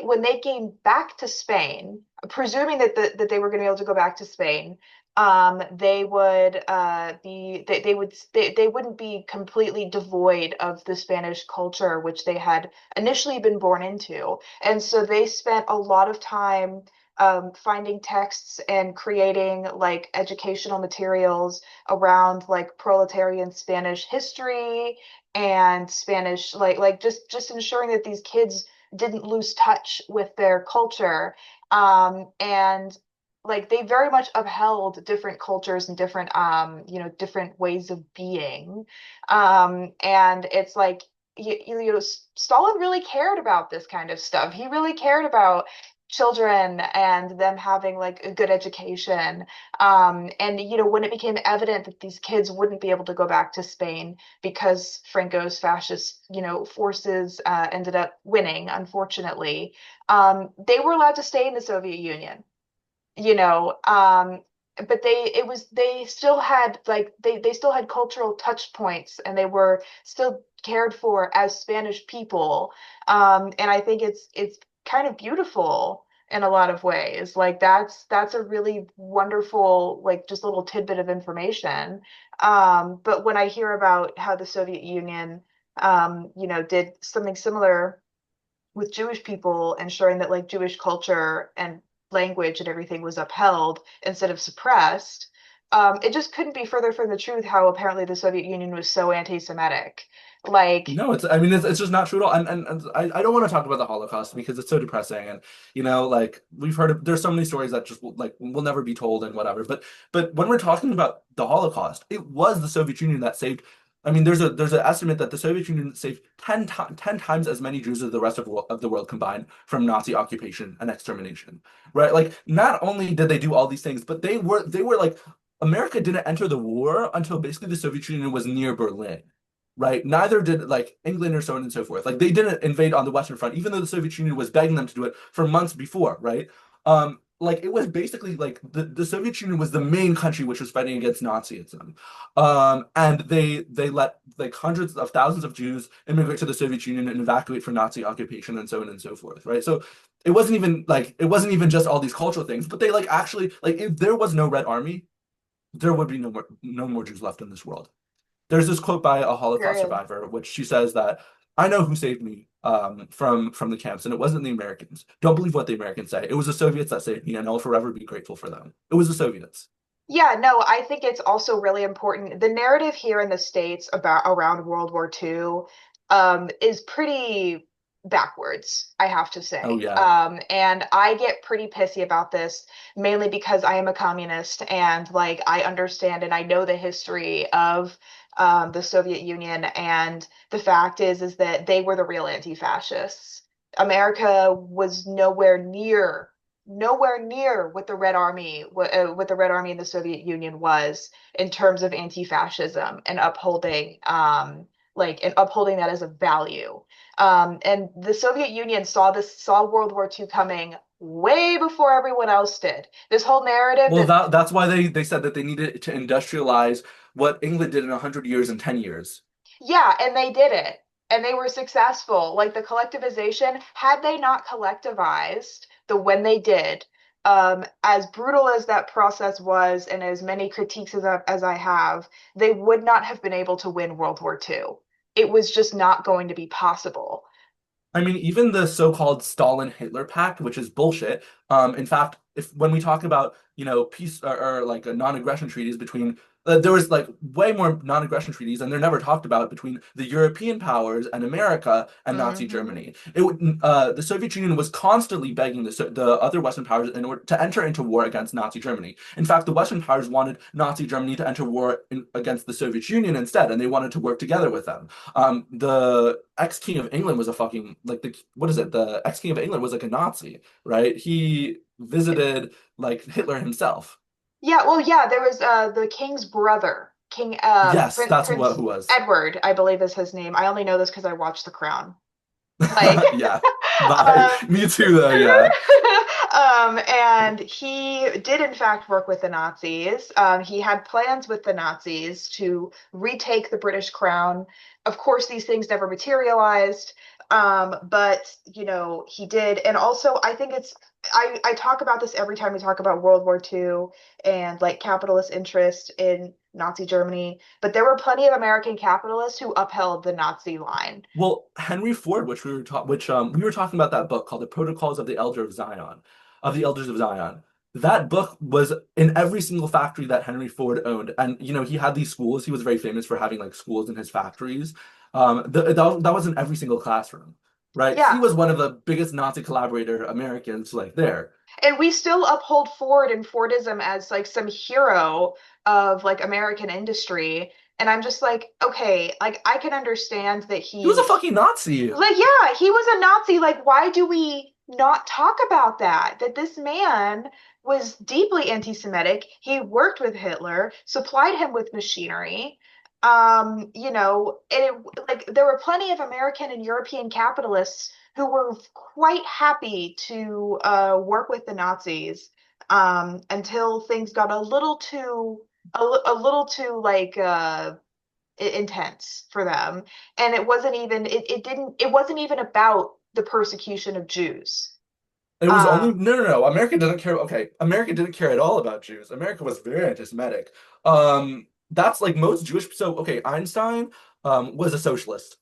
[SPEAKER 1] when they came back to Spain, presuming that they were going to be able to go back to Spain, they would they wouldn't be completely devoid of the Spanish culture which they had initially been born into. And so they spent a lot of time finding texts and creating like educational materials around like proletarian Spanish history and Spanish just ensuring that these kids didn't lose touch with their culture. And like they very much upheld different cultures and different different ways of being. And it's like Stalin really cared about this kind of stuff. He really cared about children and them having like a good education. And when it became evident that these kids wouldn't be able to go back to Spain because Franco's fascist forces ended up winning, unfortunately, they were allowed to stay in the Soviet Union. you know but they still had they still had cultural touch points, and they were still cared for as Spanish people. And I think it's kind of beautiful in a lot of ways. Like that's a really wonderful like just little tidbit of information. But when I hear about how the Soviet Union did something similar with Jewish people, ensuring that like Jewish culture and language and everything was upheld instead of suppressed. It just couldn't be further from the truth how apparently the Soviet Union was so anti-Semitic. Like,
[SPEAKER 2] No, I mean, it's just not true at all. And I don't want to talk about the Holocaust because it's so depressing. And, like we've there's so many stories that just will never be told and whatever. But when we're talking about the Holocaust, it was the Soviet Union that saved I mean, there's an estimate that the Soviet Union saved 10 times as many Jews as the rest of the world combined from Nazi occupation and extermination, right? Like, not only did they do all these things, but they were like America didn't enter the war until basically the Soviet Union was near Berlin, right? Neither did like England or so on and so forth. Like, they didn't invade on the Western Front, even though the Soviet Union was begging them to do it for months before, right? Like, it was basically like the Soviet Union was the main country which was fighting against Nazism. And they let like hundreds of thousands of Jews immigrate to the Soviet Union and evacuate from Nazi occupation and so on and so forth, right? So it wasn't even just all these cultural things, but they like actually like if there was no Red Army, there would be no more Jews left in this world. There's this quote by a Holocaust
[SPEAKER 1] Period.
[SPEAKER 2] survivor, which she says that I know who saved me from the camps, and it wasn't the Americans. Don't believe what the Americans say. It was the Soviets that saved me, and I'll forever be grateful for them. It was the Soviets.
[SPEAKER 1] Yeah, no, I think it's also really important. The narrative here in the States about around World War II is pretty backwards, I have to
[SPEAKER 2] Oh
[SPEAKER 1] say.
[SPEAKER 2] yeah.
[SPEAKER 1] And I get pretty pissy about this, mainly because I am a communist and like I understand and I know the history of the Soviet Union. And the fact is that they were the real anti-fascists. America was nowhere near what the Red Army, what the Red Army in the Soviet Union was in terms of anti-fascism and upholding that as a value. And the Soviet Union saw World War II coming way before everyone else did. This whole narrative
[SPEAKER 2] Well,
[SPEAKER 1] that
[SPEAKER 2] that's why they said that they needed to industrialize what England did in 100 years in 10 years.
[SPEAKER 1] Yeah, and they did it. And they were successful. Like the collectivization, had they not collectivized when they did, as brutal as that process was, and as many critiques as I have, they would not have been able to win World War II. It was just not going to be possible.
[SPEAKER 2] I mean, even the so-called Stalin-Hitler Pact, which is bullshit. In fact, if when we talk about, peace or like non-aggression treaties between, there was like way more non-aggression treaties, and they're never talked about between the European powers and America and Nazi
[SPEAKER 1] Hmm.
[SPEAKER 2] Germany. The Soviet Union was constantly begging the other Western powers in order to enter into war against Nazi Germany. In fact, the Western powers wanted Nazi Germany to enter war against the Soviet Union instead, and they wanted to work together with them. The ex-king of England was a fucking like the what is it? The ex-king of England was like a Nazi, right? He visited like Hitler himself.
[SPEAKER 1] Yeah, well, yeah, there was the king's brother,
[SPEAKER 2] Yes, that's what
[SPEAKER 1] Prince
[SPEAKER 2] who was.
[SPEAKER 1] Edward, I believe is his name. I only know this because I watched The Crown. Like,
[SPEAKER 2] Yeah. Bye.
[SPEAKER 1] um,
[SPEAKER 2] Me too, though. Yeah.
[SPEAKER 1] and he did in fact work with the Nazis. He had plans with the Nazis to retake the British crown. Of course, these things never materialized. But he did. And also, I think I talk about this every time we talk about World War II and like capitalist interest in Nazi Germany. But there were plenty of American capitalists who upheld the Nazi line.
[SPEAKER 2] Well, Henry Ford, which we were talking about that book called The Protocols of the Elder of Zion, of the Elders of Zion. That book was in every single factory that Henry Ford owned, and he had these schools. He was very famous for having like schools in his factories. That was in every single classroom, right? He
[SPEAKER 1] Yeah.
[SPEAKER 2] was one of the biggest Nazi collaborator Americans like there.
[SPEAKER 1] And we still uphold Ford and Fordism as like some hero of like American industry. And I'm just like, okay, like I can understand that
[SPEAKER 2] He was a fucking Nazi.
[SPEAKER 1] like, yeah, he was a Nazi. Like, why do we not talk about that? That this man was deeply anti-Semitic. He worked with Hitler, supplied him with machinery. And like there were plenty of American and European capitalists who were quite happy to work with the Nazis until things got a little too like intense for them, and it wasn't even about the persecution of Jews.
[SPEAKER 2] It was only
[SPEAKER 1] Um,
[SPEAKER 2] no. America doesn't care. Okay, America didn't care at all about Jews. America was very anti-Semitic. That's like most Jewish. So okay, Einstein was a socialist.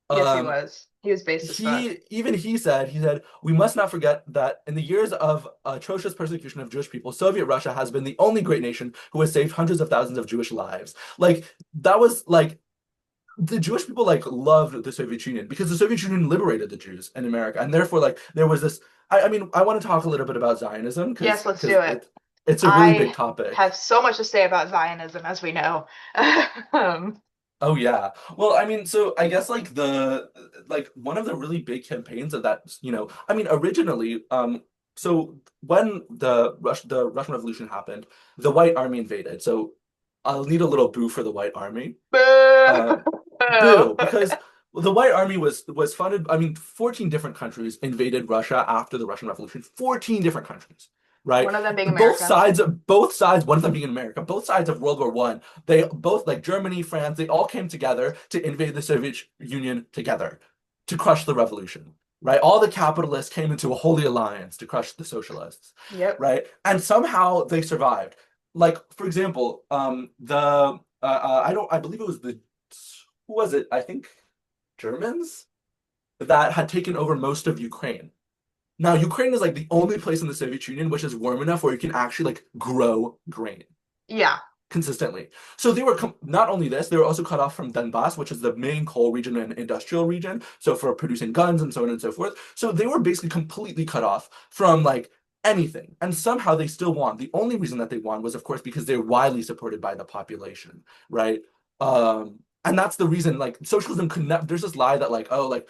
[SPEAKER 1] yes, he
[SPEAKER 2] Um,
[SPEAKER 1] was. He was based as fuck.
[SPEAKER 2] he said we must not forget that in the years of atrocious persecution of Jewish people, Soviet Russia has been the only great nation who has saved hundreds of thousands of Jewish lives. Like that was like the Jewish people like loved the Soviet Union because the Soviet Union liberated the Jews in America, and therefore like there was this. I mean, I want to talk a little bit about Zionism
[SPEAKER 1] Yes,
[SPEAKER 2] because
[SPEAKER 1] let's do
[SPEAKER 2] because
[SPEAKER 1] it.
[SPEAKER 2] it's a really big
[SPEAKER 1] I
[SPEAKER 2] topic.
[SPEAKER 1] have so much to say about Zionism, as we know. um,
[SPEAKER 2] Oh yeah. Well, I mean, so I guess like one of the really big campaigns of that, I mean, originally, so when the Russian Revolution happened, the White Army invaded. So I'll need a little boo for the White Army. Uh,
[SPEAKER 1] Boo!
[SPEAKER 2] Boo, because the White Army was funded. I mean, 14 different countries invaded Russia after the Russian Revolution. 14 different countries, right?
[SPEAKER 1] One of them being
[SPEAKER 2] Both
[SPEAKER 1] America.
[SPEAKER 2] sides, both sides, one of them being in America, both sides of World War One, they both like Germany, France, they all came together to invade the Soviet Union together to crush the revolution, right? All the capitalists came into a holy alliance to crush the socialists,
[SPEAKER 1] Yep.
[SPEAKER 2] right? And somehow they survived. Like, for example, I believe it was the who was it? I think Germans that had taken over most of Ukraine. Now, Ukraine is like the only place in the Soviet Union which is warm enough where you can actually like grow grain
[SPEAKER 1] Yeah.
[SPEAKER 2] consistently. So they were not only this, they were also cut off from Donbass, which is the main coal region and industrial region, so for producing guns and so on and so forth. So they were basically completely cut off from like anything. And somehow they still won. The only reason that they won was, of course, because they're widely supported by the population, right? And that's the reason, like, socialism could never, there's this lie that, like, oh, like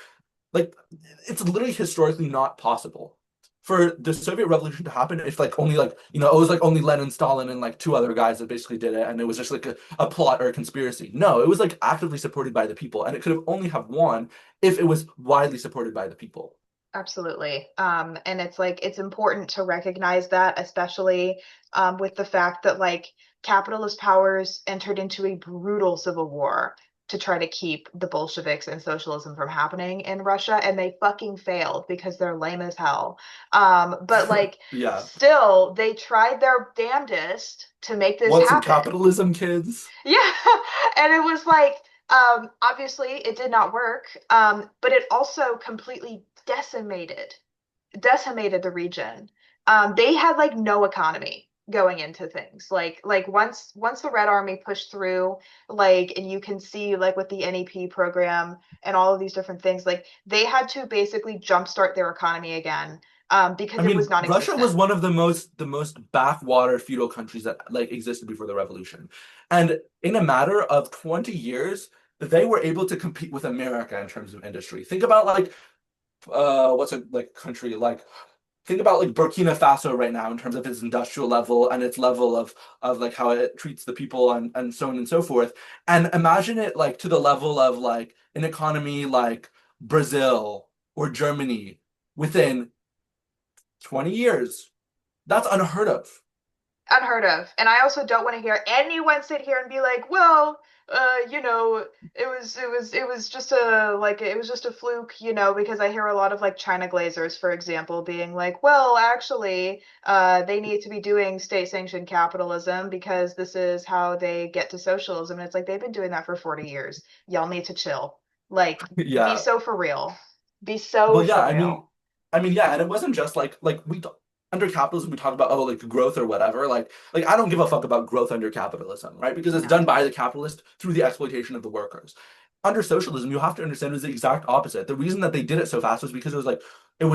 [SPEAKER 2] it's literally historically not possible for the Soviet Revolution to happen if like only like it was like only Lenin, Stalin, and like two other guys that basically did it, and it was just like a plot or a conspiracy. No, it was like actively supported by the people, and it could have only have won if it was widely supported by the people.
[SPEAKER 1] Absolutely. And it's like it's important to recognize that, especially with the fact that like capitalist powers entered into a brutal civil war to try to keep the Bolsheviks and socialism from happening in Russia, and they fucking failed because they're lame as hell. But like
[SPEAKER 2] Yeah,
[SPEAKER 1] still, they tried their damnedest to make this
[SPEAKER 2] want some
[SPEAKER 1] happen.
[SPEAKER 2] capitalism, kids?
[SPEAKER 1] Yeah. And it was like, obviously it did not work. But it also completely decimated the region. They had like no economy going into things. Like once the Red Army pushed through, like, and you can see like with the NEP program and all of these different things, like they had to basically jumpstart their economy again,
[SPEAKER 2] I
[SPEAKER 1] because it was
[SPEAKER 2] mean, Russia
[SPEAKER 1] non-existent.
[SPEAKER 2] was one of the most backwater feudal countries that like existed before the revolution. And in a matter of 20 years, they were able to compete with America in terms of industry. Think about like what's a like country like think about like Burkina Faso right now in terms of its industrial level and its level of like how it treats the people and so on and so forth. And imagine it like to the level of like an economy like Brazil or Germany within 20 years. That's unheard of.
[SPEAKER 1] Unheard of. And I also don't want to hear anyone sit here and be like, well, it was just a like it was just a fluke, because I hear a lot of like China glazers, for example, being like, well, actually, they need to be doing state-sanctioned capitalism because this is how they get to socialism. And it's like they've been doing that for 40 years. Y'all need to chill. Like, be
[SPEAKER 2] Yeah.
[SPEAKER 1] so for real. Be so
[SPEAKER 2] Well, yeah,
[SPEAKER 1] for
[SPEAKER 2] I mean,
[SPEAKER 1] real.
[SPEAKER 2] yeah, and it wasn't just like under capitalism we talk about like growth or whatever. Like I don't give a fuck about growth under capitalism, right? Because it's
[SPEAKER 1] No.
[SPEAKER 2] done by the capitalist through the exploitation of the workers. Under socialism, you have to understand it was the exact opposite. The reason that they did it so fast was because it was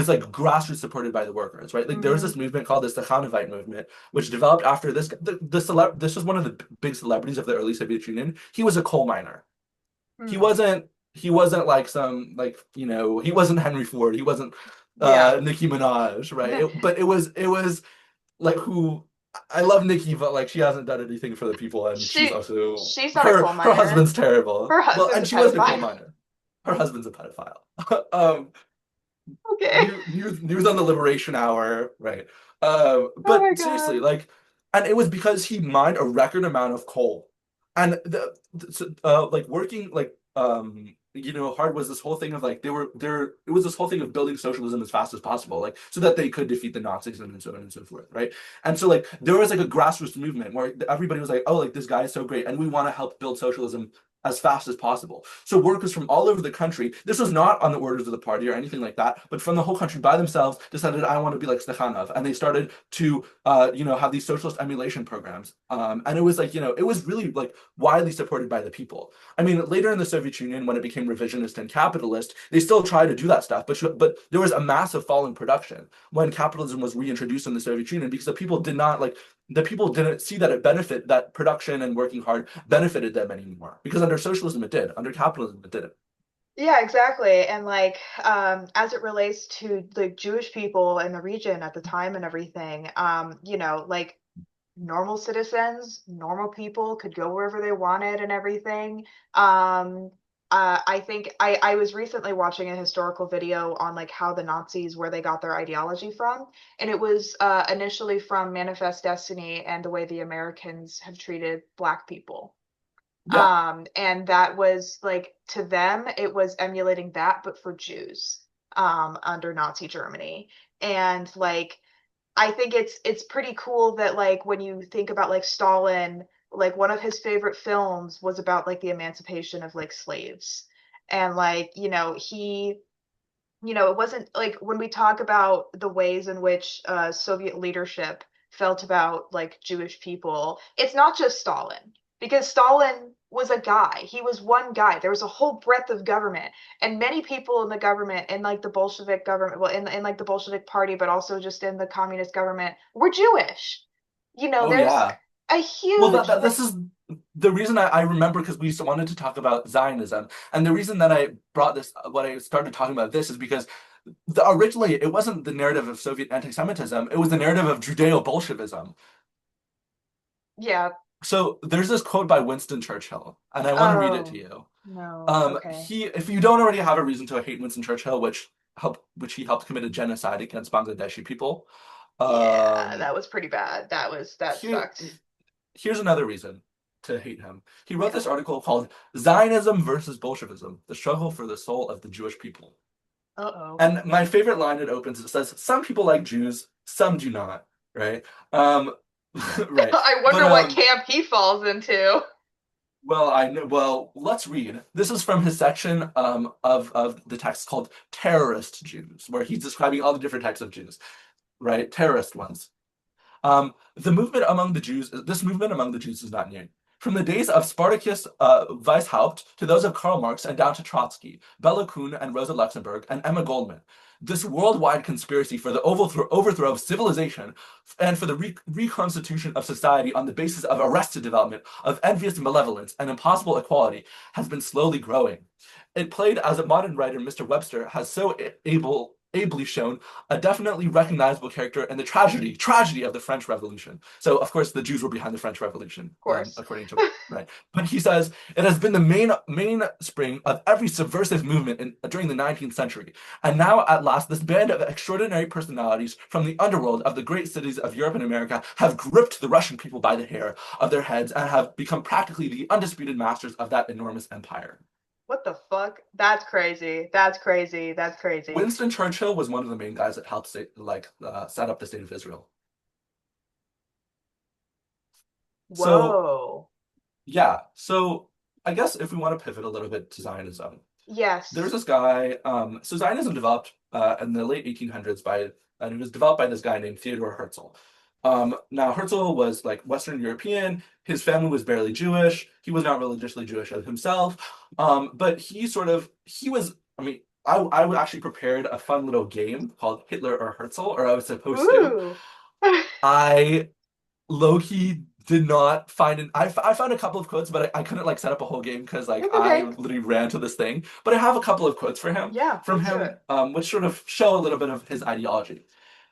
[SPEAKER 2] like grassroots supported by the workers, right? Like there was
[SPEAKER 1] Mm-hmm.
[SPEAKER 2] this movement called the Stakhanovite movement, which developed after this. This was one of the big celebrities of the early Soviet Union. He was a coal miner. he
[SPEAKER 1] Hmm.
[SPEAKER 2] wasn't he wasn't like some like he wasn't Henry Ford, he wasn't
[SPEAKER 1] Yeah.
[SPEAKER 2] Nicki Minaj, right? But it was like who I love Nicki, but like she hasn't done anything for the people, and she's
[SPEAKER 1] She
[SPEAKER 2] also
[SPEAKER 1] she's not a
[SPEAKER 2] her
[SPEAKER 1] coal
[SPEAKER 2] her
[SPEAKER 1] miner.
[SPEAKER 2] husband's terrible.
[SPEAKER 1] Her
[SPEAKER 2] Well,
[SPEAKER 1] husband's
[SPEAKER 2] and
[SPEAKER 1] a
[SPEAKER 2] she wasn't a coal
[SPEAKER 1] pedophile.
[SPEAKER 2] miner. Her husband's a pedophile. um,
[SPEAKER 1] Okay.
[SPEAKER 2] news on the Liberation Hour, right?
[SPEAKER 1] Oh my
[SPEAKER 2] But seriously,
[SPEAKER 1] God.
[SPEAKER 2] like, and it was because he mined a record amount of coal, and like working like hard was this whole thing of like they were there. It was this whole thing of building socialism as fast as possible, like so that they could defeat the Nazis and so on and so forth, right? And so like there was like a grassroots movement where everybody was like, oh, like this guy is so great, and we want to help build socialism as fast as possible. So workers from all over the country, this was not on the orders of the party or anything like that, but from the whole country by themselves decided I want to be like Stakhanov, and they started to have these socialist emulation programs. And it was like it was really like widely supported by the people. I mean, later in the Soviet Union, when it became revisionist and capitalist, they still tried to do that stuff, but there was a massive fall in production when capitalism was reintroduced in the Soviet Union because the people didn't see that that production and working hard benefited them anymore because under under socialism it did, under capitalism it didn't.
[SPEAKER 1] Yeah, exactly. And like as it relates to the Jewish people in the region at the time and everything, like normal citizens, normal people could go wherever they wanted and everything. I think I was recently watching a historical video on like how the Nazis, where they got their ideology from, and it was initially from Manifest Destiny and the way the Americans have treated Black people.
[SPEAKER 2] Yeah.
[SPEAKER 1] And that was like to them, it was emulating that, but for Jews, under Nazi Germany. And like I think it's pretty cool that like when you think about like Stalin, like one of his favorite films was about like the emancipation of like slaves. And like, it wasn't like when we talk about the ways in which Soviet leadership felt about like Jewish people, it's not just Stalin, because Stalin was a guy. He was one guy. There was a whole breadth of government, and many people in the government, in like the Bolshevik government, well, in like the Bolshevik party, but also just in the communist government, were Jewish.
[SPEAKER 2] Oh
[SPEAKER 1] There's
[SPEAKER 2] yeah.
[SPEAKER 1] a
[SPEAKER 2] Well,
[SPEAKER 1] huge
[SPEAKER 2] this is the reason I remember, because we wanted to talk about Zionism, and the reason that I brought this, what I started talking about this, is because originally it wasn't the narrative of Soviet anti-Semitism; it was the narrative of Judeo-Bolshevism.
[SPEAKER 1] yeah.
[SPEAKER 2] So there's this quote by Winston Churchill, and I want to read it to
[SPEAKER 1] Oh
[SPEAKER 2] you.
[SPEAKER 1] no. Okay.
[SPEAKER 2] If you don't already have a reason to hate Winston Churchill, which he helped commit a genocide against Bangladeshi people,
[SPEAKER 1] Yeah,
[SPEAKER 2] um,
[SPEAKER 1] that was pretty bad. That
[SPEAKER 2] here
[SPEAKER 1] sucked.
[SPEAKER 2] here's another reason to hate him. He wrote
[SPEAKER 1] Yeah.
[SPEAKER 2] this article called "Zionism versus Bolshevism: The Struggle for the Soul of the Jewish People."
[SPEAKER 1] Uh-oh.
[SPEAKER 2] And my favorite line it opens, it says, "Some people like Jews, some do not." Right? Um, right.
[SPEAKER 1] I
[SPEAKER 2] But
[SPEAKER 1] wonder what camp he falls into.
[SPEAKER 2] well, I know. Well, let's read. This is from his section of the text called "Terrorist Jews," where he's describing all the different types of Jews, right? Terrorist ones. This movement among the Jews is not new. From the days of Spartacus Weishaupt to those of Karl Marx and down to Trotsky, Bella Kuhn and Rosa Luxemburg and Emma Goldman, this worldwide conspiracy for the overthrow of civilization and for the reconstitution of society on the basis of arrested development, of envious malevolence and impossible equality has been slowly growing. It played, as a modern writer, Mr. Webster, has so ably shown, a definitely recognizable character in the tragedy of the French Revolution. So, of course, the Jews were behind the French Revolution,
[SPEAKER 1] Of course.
[SPEAKER 2] according to right. But he says it has been the mainspring of every subversive movement during the 19th century, and now at last, this band of extraordinary personalities from the underworld of the great cities of Europe and America have gripped the Russian people by the hair of their heads and have become practically the undisputed masters of that enormous empire.
[SPEAKER 1] What the fuck? That's crazy. That's crazy. That's crazy.
[SPEAKER 2] Winston Churchill was one of the main guys that helped set up the state of Israel. So
[SPEAKER 1] Whoa.
[SPEAKER 2] yeah, so I guess if we want to pivot a little bit to Zionism, there's
[SPEAKER 1] Yes.
[SPEAKER 2] this guy. So Zionism developed in the late 1800s and it was developed by this guy named Theodor Herzl. Now Herzl was like Western European. His family was barely Jewish. He was not religiously Jewish himself. But he was. I mean, I actually prepared a fun little game called Hitler or Herzl, or I was supposed to.
[SPEAKER 1] Ooh.
[SPEAKER 2] I low-key did not find I found a couple of quotes, but I couldn't like set up a whole game because like
[SPEAKER 1] It's
[SPEAKER 2] I
[SPEAKER 1] okay.
[SPEAKER 2] literally ran to this thing. But I have a couple of quotes
[SPEAKER 1] Yeah,
[SPEAKER 2] from
[SPEAKER 1] let's do
[SPEAKER 2] him,
[SPEAKER 1] it.
[SPEAKER 2] which sort of show a little bit of his ideology.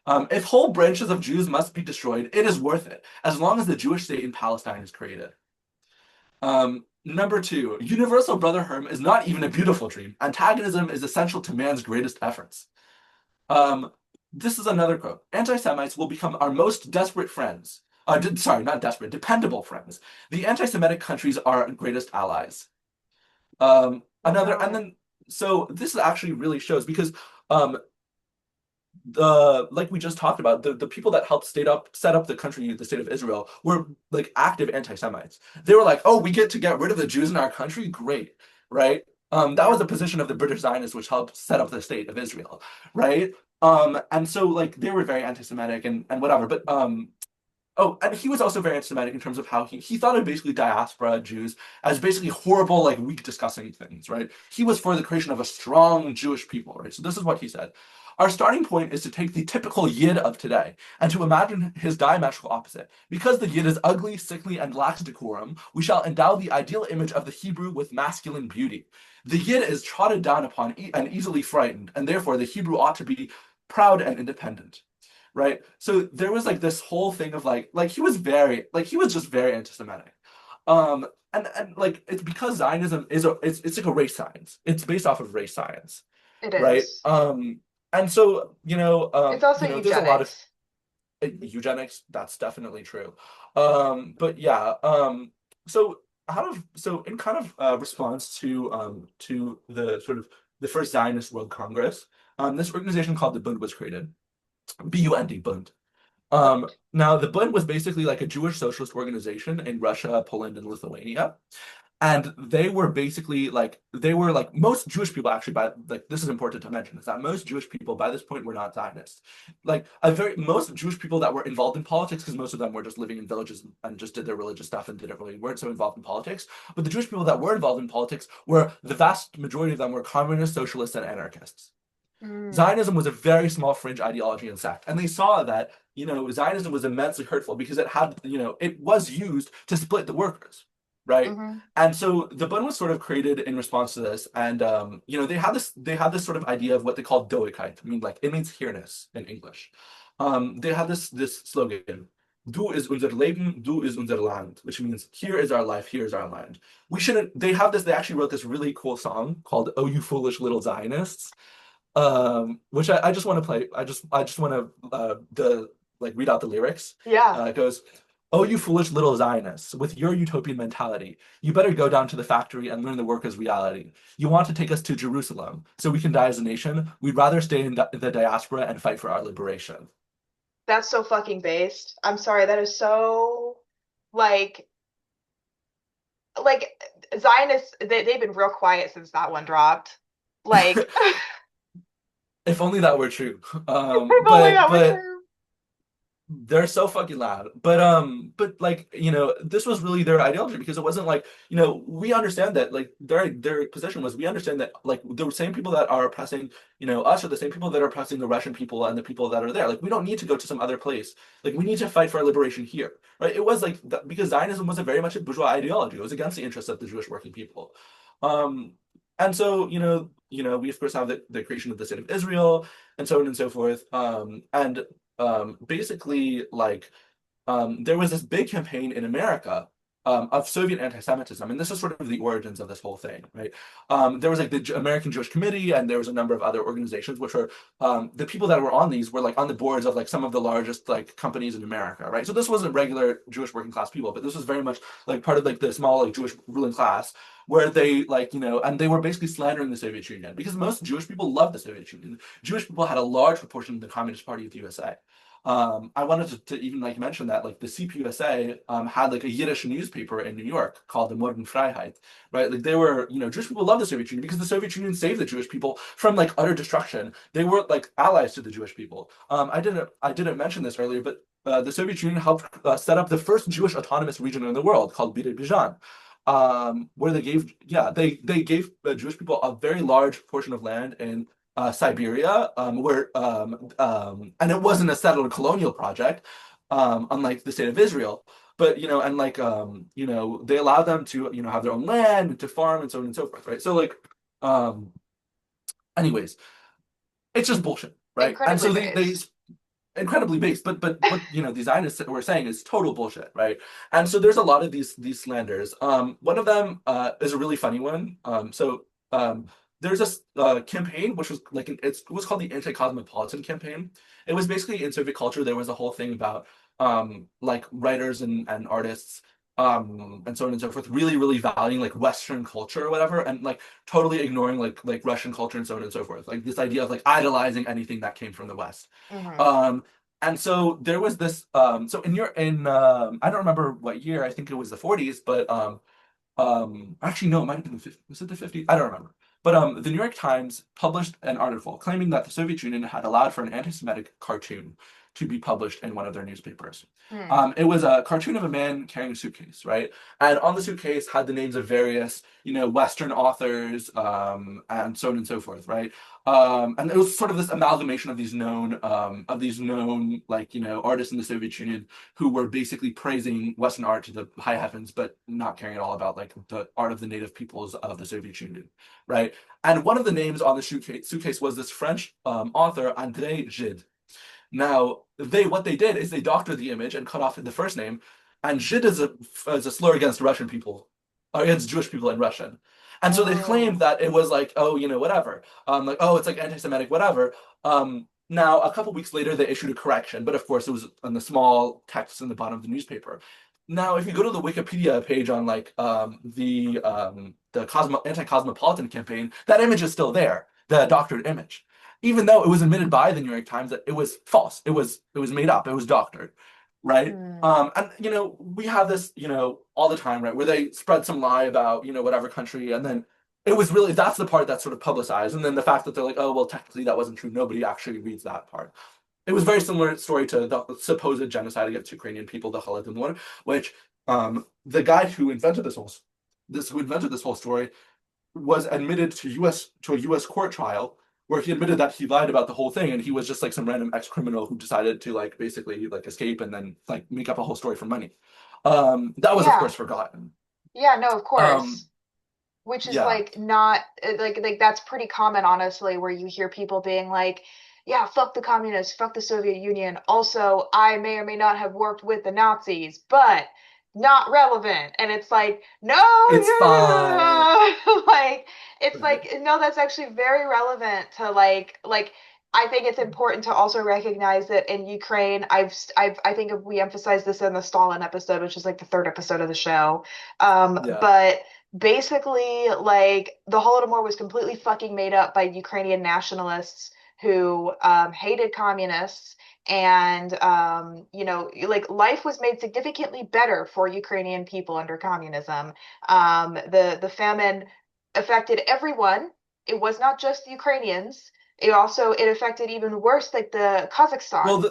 [SPEAKER 2] If whole branches of Jews must be destroyed, it is worth it, as long as the Jewish state in Palestine is created. Number two, universal brotherhood is not even a beautiful dream. Antagonism is essential to man's greatest efforts. Um, this is another quote. Anti-Semites will become our most desperate friends. Sorry, not desperate, dependable friends. The anti-Semitic countries are our greatest allies.
[SPEAKER 1] Oh
[SPEAKER 2] And
[SPEAKER 1] God.
[SPEAKER 2] then, so this actually really shows because um, the like we just talked about, the people that helped set up the country, the state of Israel, were like active anti-Semites. They were like, oh, we get to get rid of the Jews in our country? Great, right? That was
[SPEAKER 1] Yeah.
[SPEAKER 2] a position of the British Zionists, which helped set up the state of Israel, right? And so like they were very anti-Semitic and whatever. But oh, and he was also very anti-Semitic in terms of how he thought of basically diaspora Jews as basically horrible, like weak, disgusting things, right? He was for the creation of a strong Jewish people, right? So this is what he said. Our starting point is to take the typical Yid of today and to imagine his diametrical opposite. Because the Yid is ugly, sickly, and lacks decorum, we shall endow the ideal image of the Hebrew with masculine beauty. The Yid is trodden down upon and easily frightened, and therefore the Hebrew ought to be proud and independent. Right? So there was like this whole thing of like he was just very anti-Semitic. And like it's because Zionism is it's like a race science. It's based off of race science,
[SPEAKER 1] It
[SPEAKER 2] right?
[SPEAKER 1] is.
[SPEAKER 2] And so
[SPEAKER 1] It's also
[SPEAKER 2] there's a lot of
[SPEAKER 1] eugenics.
[SPEAKER 2] eugenics. That's definitely true. But yeah, so so in kind of response to the sort of the first Zionist World Congress, this organization called the Bund was created. BUND, Bund.
[SPEAKER 1] Bund.
[SPEAKER 2] Now the Bund was basically like a Jewish socialist organization in Russia, Poland, and Lithuania. And they were like most Jewish people actually by like this is important to mention is that most Jewish people by this point were not Zionists. Like a very most Jewish people that were involved in politics, because most of them were just living in villages and just did their religious stuff and didn't really weren't so involved in politics. But the Jewish people that were involved in politics were the vast majority of them were communists, socialists, and anarchists.
[SPEAKER 1] Mm.
[SPEAKER 2] Zionism was a very small fringe ideology and sect. And they saw that, Zionism was immensely hurtful because it had, it was used to split the workers, right?
[SPEAKER 1] Hmm.
[SPEAKER 2] And so the Bund was sort of created in response to this. And, they had this sort of idea of what they called Doigkeit. I mean, like, it means here-ness in English. They had this slogan, Du is unser Leben, du is unser Land, which means here is our life, here is our land. They actually wrote this really cool song called Oh You Foolish Little Zionists, which I just want to play. I just want to read out the lyrics.
[SPEAKER 1] Yeah.
[SPEAKER 2] It goes, "Oh, you foolish little Zionists, with your utopian mentality, you better go down to the factory and learn the workers' reality. You want to take us to Jerusalem so we can die as a nation? We'd rather stay in the diaspora and fight for our liberation."
[SPEAKER 1] That's so fucking based. I'm sorry. That is so like like Zionists. They've been real quiet since that one dropped. Like,
[SPEAKER 2] If only that were true.
[SPEAKER 1] if only
[SPEAKER 2] But
[SPEAKER 1] that were
[SPEAKER 2] but
[SPEAKER 1] true.
[SPEAKER 2] they're so fucking loud. But like, this was really their ideology because it wasn't like, we understand that like their position was we understand that like the same people that are oppressing, us are the same people that are oppressing the Russian people and the people that are there. Like we don't need to go to some other place. Like we need to fight for our liberation here. Right? It was like because Zionism was a very much a bourgeois ideology. It was against the interests of the Jewish working people. Um and so, we of course have the creation of the state of Israel and so on and so forth. And basically like there was this big campaign in America of Soviet anti-Semitism, and this is sort of the origins of this whole thing, right? There was like the American Jewish Committee, and there was a number of other organizations, which were the people that were on these were like on the boards of like some of the largest like companies in America, right? So this wasn't regular Jewish working class people, but this was very much like part of like the small like Jewish ruling class, where they like and they were basically slandering the Soviet Union because most Jewish people loved the Soviet Union. Jewish people had a large proportion of the Communist Party of the USA. I wanted to even like mention that like the CPUSA had like a Yiddish newspaper in New York called the Morgen Freiheit, right? Like they were, Jewish people loved the Soviet Union because the Soviet Union saved the Jewish people from like utter destruction. They were like allies to the Jewish people. I didn't mention this earlier, but the Soviet Union helped set up the first Jewish autonomous region in the world called Bijan. Where they gave Jewish people a very large portion of land in Siberia, and it wasn't a settled colonial project, unlike the state of Israel. But and like they allow them to have their own land and to farm and so on and so forth, right? So like, um, anyways, it's just bullshit, right? And
[SPEAKER 1] Incredibly
[SPEAKER 2] so they
[SPEAKER 1] based.
[SPEAKER 2] incredibly based, but these Zionists were saying is total bullshit, right? And so there's a lot of these slanders. One of them is a really funny one. There's this campaign which was like it was called the Anti-Cosmopolitan campaign. It was basically in Soviet culture there was a whole thing about like writers and artists and so on and so forth really valuing like Western culture or whatever and like totally ignoring like Russian culture and so on and so forth, like this idea of like idolizing anything that came from the West.
[SPEAKER 1] Hmm.
[SPEAKER 2] um and so there was this so in I don't remember what year, I think it was the 40s, but actually no, it might have been the 50s. Was it the 50s? I don't remember. But the New York Times published an article claiming that the Soviet Union had allowed for an anti-Semitic cartoon to be published in one of their newspapers.
[SPEAKER 1] Hmm.
[SPEAKER 2] It was a cartoon of a man carrying a suitcase, right? And on the suitcase had the names of various, Western authors, and so on and so forth, right? And it was sort of this amalgamation of these known, like, artists in the Soviet Union who were basically praising Western art to the high heavens, but not caring at all about like the art of the native peoples of the Soviet Union, right? And one of the names on the suitcase was this French author, André Gide. Now, what they did is they doctored the image and cut off the first name, and Žid is a slur against Russian people, or against Jewish people in Russian. And so they claimed
[SPEAKER 1] Oh.
[SPEAKER 2] that it was like, oh, whatever, like, oh, it's like anti-Semitic, whatever. Now, a couple weeks later, they issued a correction, but of course, it was in the small text in the bottom of the newspaper. Now, if you go to the Wikipedia page on like the anti-cosmopolitan campaign, that image is still there, the doctored image, even though it was admitted by the New York Times that it was false. It was made up. It was doctored, right?
[SPEAKER 1] Hmm.
[SPEAKER 2] And we have this, all the time, right, where they spread some lie about, whatever country, and then it was really that's the part that's sort of publicized, and then the fact that they're like, oh, well, technically that wasn't true. Nobody actually reads that part. It was a very similar story to the supposed genocide against Ukrainian people, the Holodomor, which the guy who invented this whole story was admitted to a U.S. court trial where he admitted that he lied about the whole thing and he was just like some random ex-criminal who decided to like basically like escape and then like make up a whole story for money. That was of
[SPEAKER 1] Yeah.
[SPEAKER 2] course forgotten.
[SPEAKER 1] Yeah, no, of
[SPEAKER 2] Um,
[SPEAKER 1] course. Which is
[SPEAKER 2] yeah.
[SPEAKER 1] like not like that's pretty common, honestly, where you hear people being like, yeah, fuck the communists, fuck the Soviet Union. Also, I may or may not have worked with the Nazis, but not relevant. And it's like, no,
[SPEAKER 2] It's fine.
[SPEAKER 1] like it's like no, that's actually very relevant to like I think it's important to also recognize that in Ukraine, I think we emphasized this in the Stalin episode, which is like the third episode of the show.
[SPEAKER 2] Yeah.
[SPEAKER 1] But basically, like the Holodomor was completely fucking made up by Ukrainian nationalists who hated communists, and like life was made significantly better for Ukrainian people under communism. The famine affected everyone. It was not just the Ukrainians. It affected even worse, like the
[SPEAKER 2] Well,
[SPEAKER 1] Kazakhstan.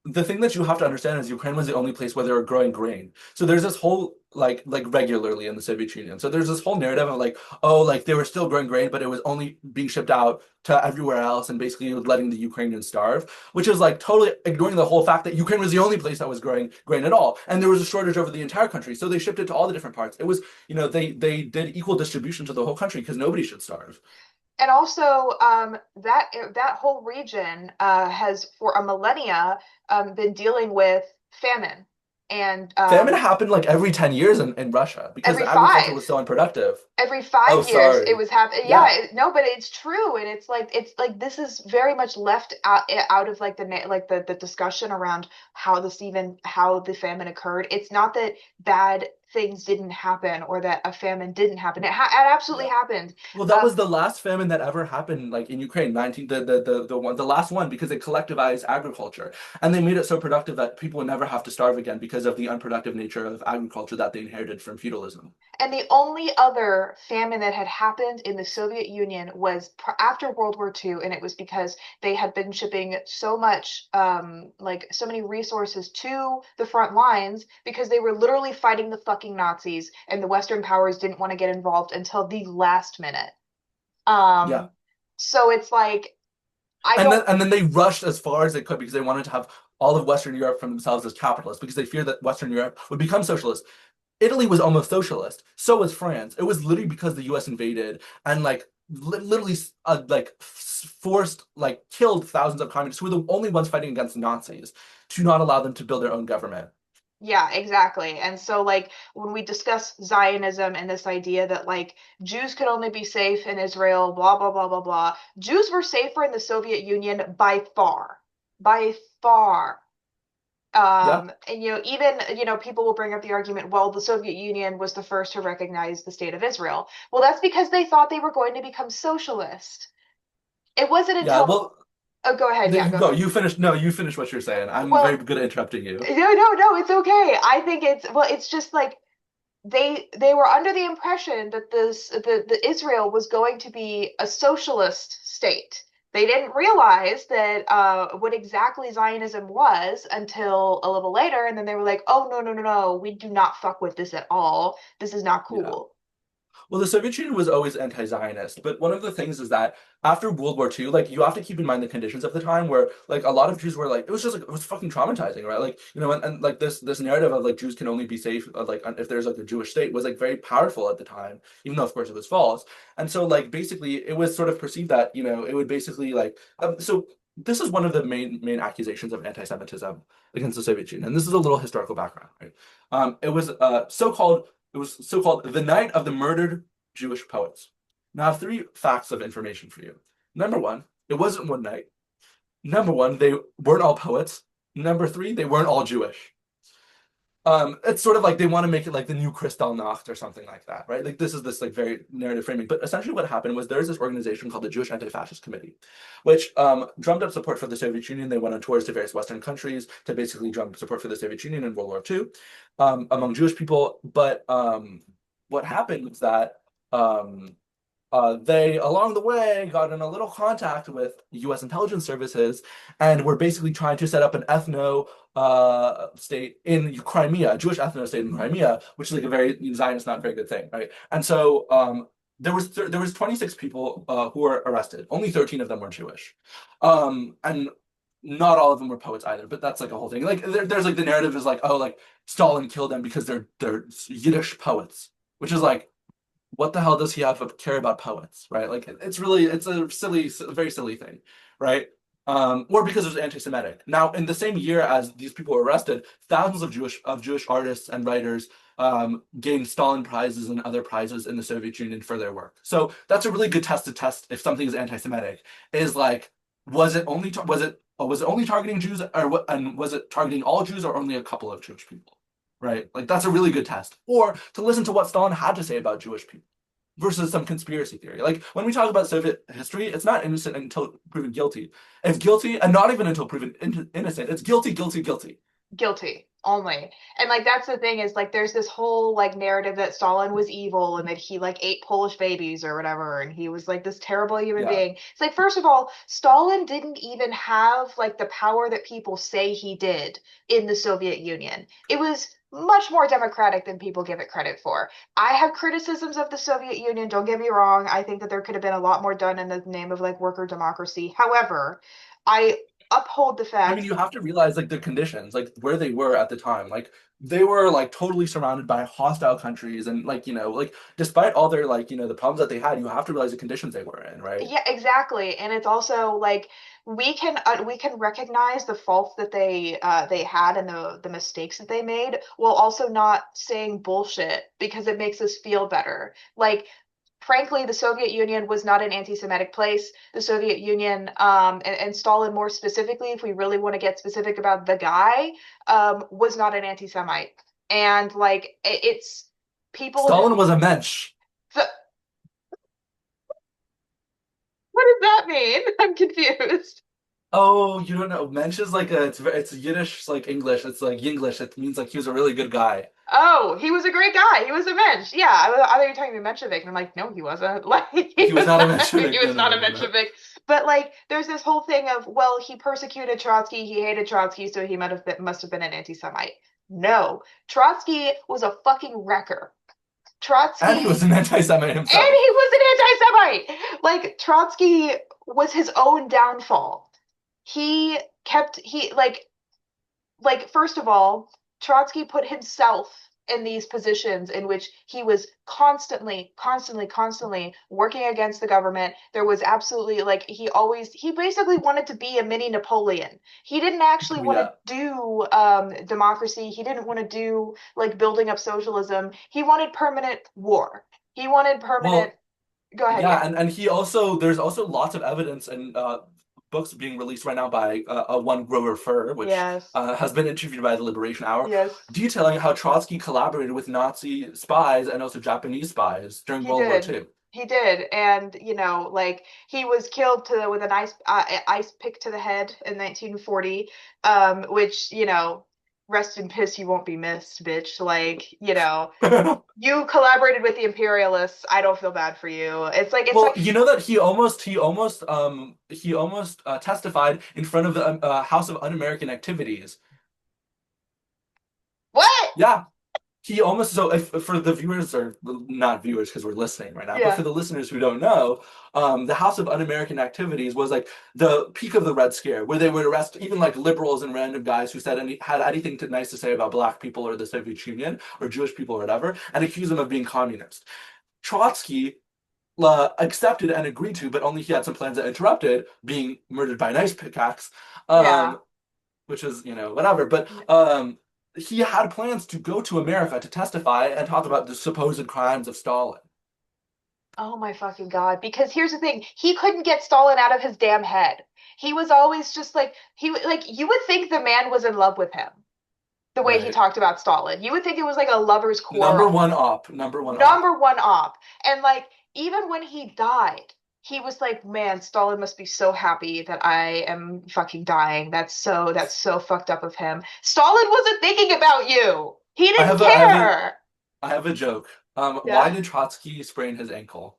[SPEAKER 2] the thing that you have to understand is Ukraine was the only place where they were growing grain. So there's this whole like regularly in the Soviet Union. So there's this whole narrative of like, oh, like they were still growing grain, but it was only being shipped out to everywhere else and basically letting the Ukrainians starve, which is like totally ignoring the whole fact that Ukraine was the only place that was growing grain at all. And there was a shortage over the entire country. So they shipped it to all the different parts. It was, they did equal distribution to the whole country because nobody should starve.
[SPEAKER 1] And also, that whole region has for a millennia been dealing with famine, and
[SPEAKER 2] Famine happened like every 10 years in Russia because
[SPEAKER 1] every
[SPEAKER 2] the agriculture
[SPEAKER 1] five
[SPEAKER 2] was so unproductive.
[SPEAKER 1] every
[SPEAKER 2] Oh,
[SPEAKER 1] 5 years it
[SPEAKER 2] sorry.
[SPEAKER 1] was happening. Yeah,
[SPEAKER 2] Yeah.
[SPEAKER 1] no, but it's true, and it's like this is very much left out of like the discussion around how the famine occurred. It's not that bad things didn't happen or that a famine didn't happen. It absolutely
[SPEAKER 2] Yeah.
[SPEAKER 1] happened.
[SPEAKER 2] Well, that was the last famine that ever happened, like in Ukraine, 19 the last one because they collectivized agriculture and they made it so productive that people would never have to starve again because of the unproductive nature of agriculture that they inherited from feudalism.
[SPEAKER 1] And the only other famine that had happened in the Soviet Union was after World War II, and it was because they had been shipping so much, like so many resources to the front lines because they were literally fighting the fucking Nazis, and the Western powers didn't want to get involved until the last minute.
[SPEAKER 2] Yeah.
[SPEAKER 1] Um, so it's like I
[SPEAKER 2] And then
[SPEAKER 1] don't,
[SPEAKER 2] and then they rushed as far as they could because they wanted to have all of Western Europe for themselves as capitalists because they feared that Western Europe would become socialist. Italy was almost socialist. So was France. It was literally because the U.S. invaded and like literally like forced like killed thousands of communists who were the only ones fighting against the Nazis to not allow them to build their own government.
[SPEAKER 1] yeah, exactly. And so, like, when we discuss Zionism and this idea that, like, Jews could only be safe in Israel, blah, blah, blah, blah, blah, Jews were safer in the Soviet Union by far, by far.
[SPEAKER 2] Yeah,
[SPEAKER 1] And, even, people will bring up the argument, well, the Soviet Union was the first to recognize the state of Israel. Well, that's because they thought they were going to become socialist. It wasn't
[SPEAKER 2] yeah.
[SPEAKER 1] until,
[SPEAKER 2] Well,
[SPEAKER 1] oh, go ahead. Yeah,
[SPEAKER 2] you
[SPEAKER 1] go
[SPEAKER 2] go.
[SPEAKER 1] ahead.
[SPEAKER 2] You finish. No, you finish what you're saying. I'm very
[SPEAKER 1] Well,
[SPEAKER 2] good at interrupting you.
[SPEAKER 1] no, no, no, it's okay. I think it's just like, they were under the impression that the Israel was going to be a socialist state. They didn't realize that what exactly Zionism was until a little later, and then they were like, "Oh no, no, no, no, we do not fuck with this at all. This is not
[SPEAKER 2] Yeah.
[SPEAKER 1] cool."
[SPEAKER 2] Well, the Soviet Union was always anti-Zionist, but one of the things is that after World War II, like you have to keep in mind the conditions of the time where like a lot of Jews were like it was just like it was fucking traumatizing, right? Like, and like this narrative of like Jews can only be safe like if there's like a Jewish state was like very powerful at the time, even though of course it was false. And so like basically it was sort of perceived that, it would basically like so this is one of the main accusations of anti-Semitism against the Soviet Union. And this is a little historical background, right? It was so-called the Night of the Murdered Jewish Poets. Now, I have three facts of information for you. Number one, it wasn't one night. Number one, they weren't all poets. Number three, they weren't all Jewish. It's sort of like they want to make it like the new Kristallnacht or something like that, right? Like this is this like very narrative framing. But essentially, what happened was there's this organization called the Jewish Anti-Fascist Committee, which drummed up support for the Soviet Union. They went on tours to various Western countries to basically drum support for the Soviet Union in World War II among Jewish people. But what happened was that um, they, along the way, got in a little contact with U.S. intelligence services and were basically trying to set up an ethno state in Crimea, a Jewish ethno state in Crimea, which is like a very Zionist, not very good thing, right? And so there was 26 people who were arrested. Only 13 of them were Jewish, and not all of them were poets either. But that's like a whole thing. Like there's like the narrative is like, oh, like Stalin killed them because they're Yiddish poets, which is like what the hell does he have to care about poets, right? Like it's a silly, very silly thing, right? Or because it was anti-Semitic. Now, in the same year as these people were arrested, thousands of Jewish artists and writers gained Stalin prizes and other prizes in the Soviet Union for their work. So that's a really good test to test if something is anti-Semitic. Is like, was it only targeting Jews, or what? And was it targeting all Jews or only a couple of Jewish people? Right? Like that's a really good test. Or to listen to what Stalin had to say about Jewish people versus some conspiracy theory. Like when we talk about Soviet history, it's not innocent until proven guilty. It's guilty, and not even until proven innocent. It's guilty, guilty, guilty.
[SPEAKER 1] Guilty only. And like that's the thing is like there's this whole like narrative that Stalin was evil and that he like ate Polish babies or whatever and he was like this terrible human
[SPEAKER 2] Yeah.
[SPEAKER 1] being. It's like first of all, Stalin didn't even have like the power that people say he did in the Soviet Union. It was much more democratic than people give it credit for. I have criticisms of the Soviet Union, don't get me wrong. I think that there could have been a lot more done in the name of like worker democracy. However, I uphold the
[SPEAKER 2] I mean,
[SPEAKER 1] fact.
[SPEAKER 2] you have to realize like the conditions, like where they were at the time. Like they were like totally surrounded by hostile countries, and like like despite all their like the problems that they had, you have to realize the conditions they were in, right?
[SPEAKER 1] Yeah, exactly. And it's also like we can recognize the faults that they had and the mistakes that they made while also not saying bullshit because it makes us feel better. Like frankly, the Soviet Union was not an anti-Semitic place. The Soviet Union, and Stalin more specifically, if we really want to get specific about the guy, was not an anti-Semite. And like it's people
[SPEAKER 2] Stalin
[SPEAKER 1] who
[SPEAKER 2] was a mensch.
[SPEAKER 1] so, what does that mean? I'm confused.
[SPEAKER 2] Oh, you don't know. Mensch is like it's Yiddish like English. It's like Yinglish. It means like he was a really good guy.
[SPEAKER 1] Oh, he was a great guy. He was a mensch. Yeah, I thought you were talking about Menshevik, and I'm like, no, he wasn't. Like,
[SPEAKER 2] He was not a Menshevik.
[SPEAKER 1] he
[SPEAKER 2] No,
[SPEAKER 1] was
[SPEAKER 2] no,
[SPEAKER 1] not
[SPEAKER 2] no,
[SPEAKER 1] a
[SPEAKER 2] no, no.
[SPEAKER 1] Menshevik. But like, there's this whole thing of, well, he persecuted Trotsky, he hated Trotsky, so he must have been an anti-Semite. No, Trotsky was a fucking wrecker.
[SPEAKER 2] And he
[SPEAKER 1] Trotsky,
[SPEAKER 2] was an anti-Semite
[SPEAKER 1] and
[SPEAKER 2] himself.
[SPEAKER 1] he was an anti-Semite. Like, Trotsky was his own downfall. He kept he like first of all, Trotsky put himself in these positions in which he was constantly working against the government. There was absolutely like he basically wanted to be a mini Napoleon. He didn't actually want to
[SPEAKER 2] Yeah.
[SPEAKER 1] do democracy. He didn't want to do like building up socialism. He wanted permanent war. He wanted permanent.
[SPEAKER 2] Well,
[SPEAKER 1] Go ahead,
[SPEAKER 2] yeah,
[SPEAKER 1] yeah.
[SPEAKER 2] and he also there's also lots of evidence and books being released right now by one Grover Furr, which
[SPEAKER 1] Yes.
[SPEAKER 2] has been interviewed by the Liberation Hour,
[SPEAKER 1] Yes.
[SPEAKER 2] detailing how Trotsky collaborated with Nazi spies and also Japanese spies during
[SPEAKER 1] He
[SPEAKER 2] World War
[SPEAKER 1] did.
[SPEAKER 2] II.
[SPEAKER 1] He did, and like he was killed with an ice pick to the head in 1940, which rest in piss, you won't be missed, bitch. Like, you collaborated with the imperialists. I don't feel bad for you. It's like
[SPEAKER 2] Well, you know that he almost testified in front of the House of Un-American Activities.
[SPEAKER 1] what?
[SPEAKER 2] Yeah, he almost so if for the viewers or not viewers because we're listening right now, but
[SPEAKER 1] Yeah,
[SPEAKER 2] for the listeners who don't know, the House of Un-American Activities was like the peak of the Red Scare, where they would arrest even like liberals and random guys who said had anything nice to say about black people or the Soviet Union or Jewish people or whatever, and accuse them of being communist. Trotsky accepted and agreed to, but only he had some plans that interrupted being murdered by an ice pickaxe.
[SPEAKER 1] yeah.
[SPEAKER 2] Um, which is, whatever. But he had plans to go to America to testify and talk about the supposed crimes of Stalin.
[SPEAKER 1] Oh my fucking God. Because here's the thing, he couldn't get Stalin out of his damn head. He was always just like you would think the man was in love with him, the way he
[SPEAKER 2] Right.
[SPEAKER 1] talked about Stalin. You would think it was like a lover's
[SPEAKER 2] Number
[SPEAKER 1] quarrel.
[SPEAKER 2] one op. Number one op.
[SPEAKER 1] Number one op. And like even when he died, he was like, man, Stalin must be so happy that I am fucking dying. That's so fucked up of him. Stalin wasn't thinking about you. He
[SPEAKER 2] I
[SPEAKER 1] didn't
[SPEAKER 2] have a I have a
[SPEAKER 1] care.
[SPEAKER 2] I have a joke. Why
[SPEAKER 1] Yeah.
[SPEAKER 2] did Trotsky sprain his ankle?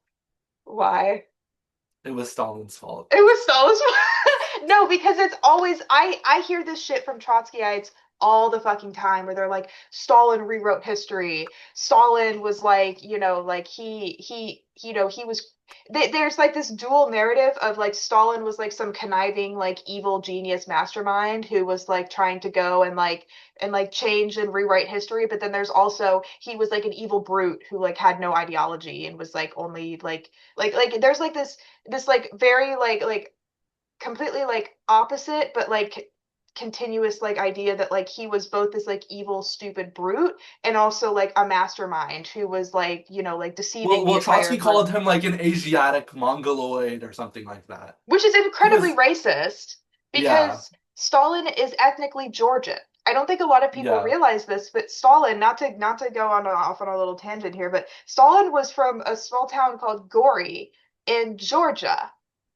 [SPEAKER 1] Why?
[SPEAKER 2] It was Stalin's fault.
[SPEAKER 1] It was so no, because it's always I hear this shit from Trotskyites all the fucking time where they're like Stalin rewrote history. Stalin was like, like he was there's like this dual narrative of like Stalin was like some conniving like evil genius mastermind who was like trying to go and change and rewrite history, but then there's also he was like an evil brute who like had no ideology and was like only like there's like this like very like completely like opposite but like continuous like idea that like he was both this like evil stupid brute and also like a mastermind who was like like deceiving the
[SPEAKER 2] Well,
[SPEAKER 1] entire
[SPEAKER 2] Trotsky called
[SPEAKER 1] group,
[SPEAKER 2] him like an Asiatic Mongoloid or something like that.
[SPEAKER 1] which is
[SPEAKER 2] He
[SPEAKER 1] incredibly
[SPEAKER 2] was,
[SPEAKER 1] racist
[SPEAKER 2] yeah,
[SPEAKER 1] because Stalin is ethnically Georgian. I don't think a lot of people
[SPEAKER 2] yeah.
[SPEAKER 1] realize this, but Stalin, not to go on off on a little tangent here, but Stalin was from a small town called Gori in Georgia.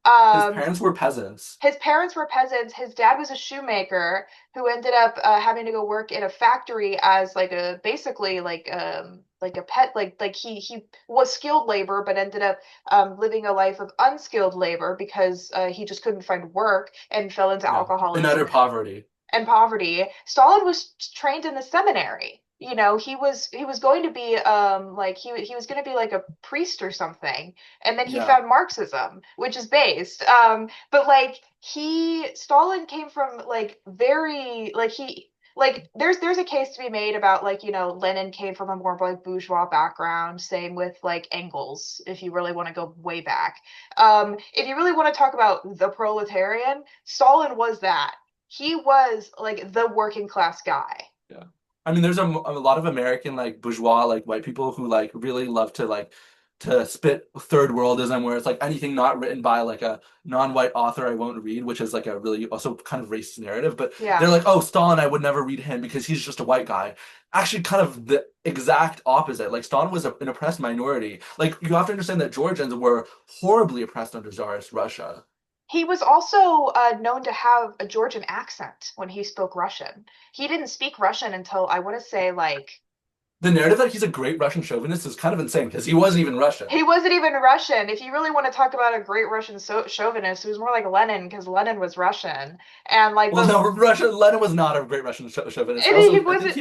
[SPEAKER 2] His
[SPEAKER 1] Um,
[SPEAKER 2] parents were peasants.
[SPEAKER 1] his parents were peasants. His dad was a shoemaker who ended up having to go work in a factory as like a basically like a pet like he was skilled labor but ended up living a life of unskilled labor because he just couldn't find work and fell into
[SPEAKER 2] Yeah, in utter
[SPEAKER 1] alcoholism
[SPEAKER 2] poverty.
[SPEAKER 1] and poverty. Stalin was trained in the seminary. He was going to be like he was going to be like a priest or something, and then he
[SPEAKER 2] Yeah.
[SPEAKER 1] found Marxism, which is based. But like he Stalin came from like very like he like there's a case to be made about like Lenin came from a more like bourgeois background. Same with like Engels, if you really want to go way back. If you really want to talk about the proletarian, Stalin was that. He was like the working class guy.
[SPEAKER 2] Yeah. I mean, there's a lot of American like bourgeois like white people who like really love to spit third worldism where it's like anything not written by like a non-white author I won't read, which is like a really also kind of racist narrative. But
[SPEAKER 1] Yeah.
[SPEAKER 2] they're like, oh, Stalin, I would never read him because he's just a white guy. Actually, kind of the exact opposite. Like Stalin was an oppressed minority. Like you have to understand that Georgians were horribly oppressed under Tsarist Russia.
[SPEAKER 1] He was also known to have a Georgian accent when he spoke Russian. He didn't speak Russian until I want to say like
[SPEAKER 2] The narrative that he's a great Russian chauvinist is kind of insane because he wasn't even Russian.
[SPEAKER 1] he wasn't even Russian. If you really want to talk about a great Russian chauvinist, it was more like Lenin because Lenin was Russian and like
[SPEAKER 2] Well,
[SPEAKER 1] but
[SPEAKER 2] no, Russia. Lenin was not a great Russian chauvinist.
[SPEAKER 1] and he
[SPEAKER 2] I think
[SPEAKER 1] wasn't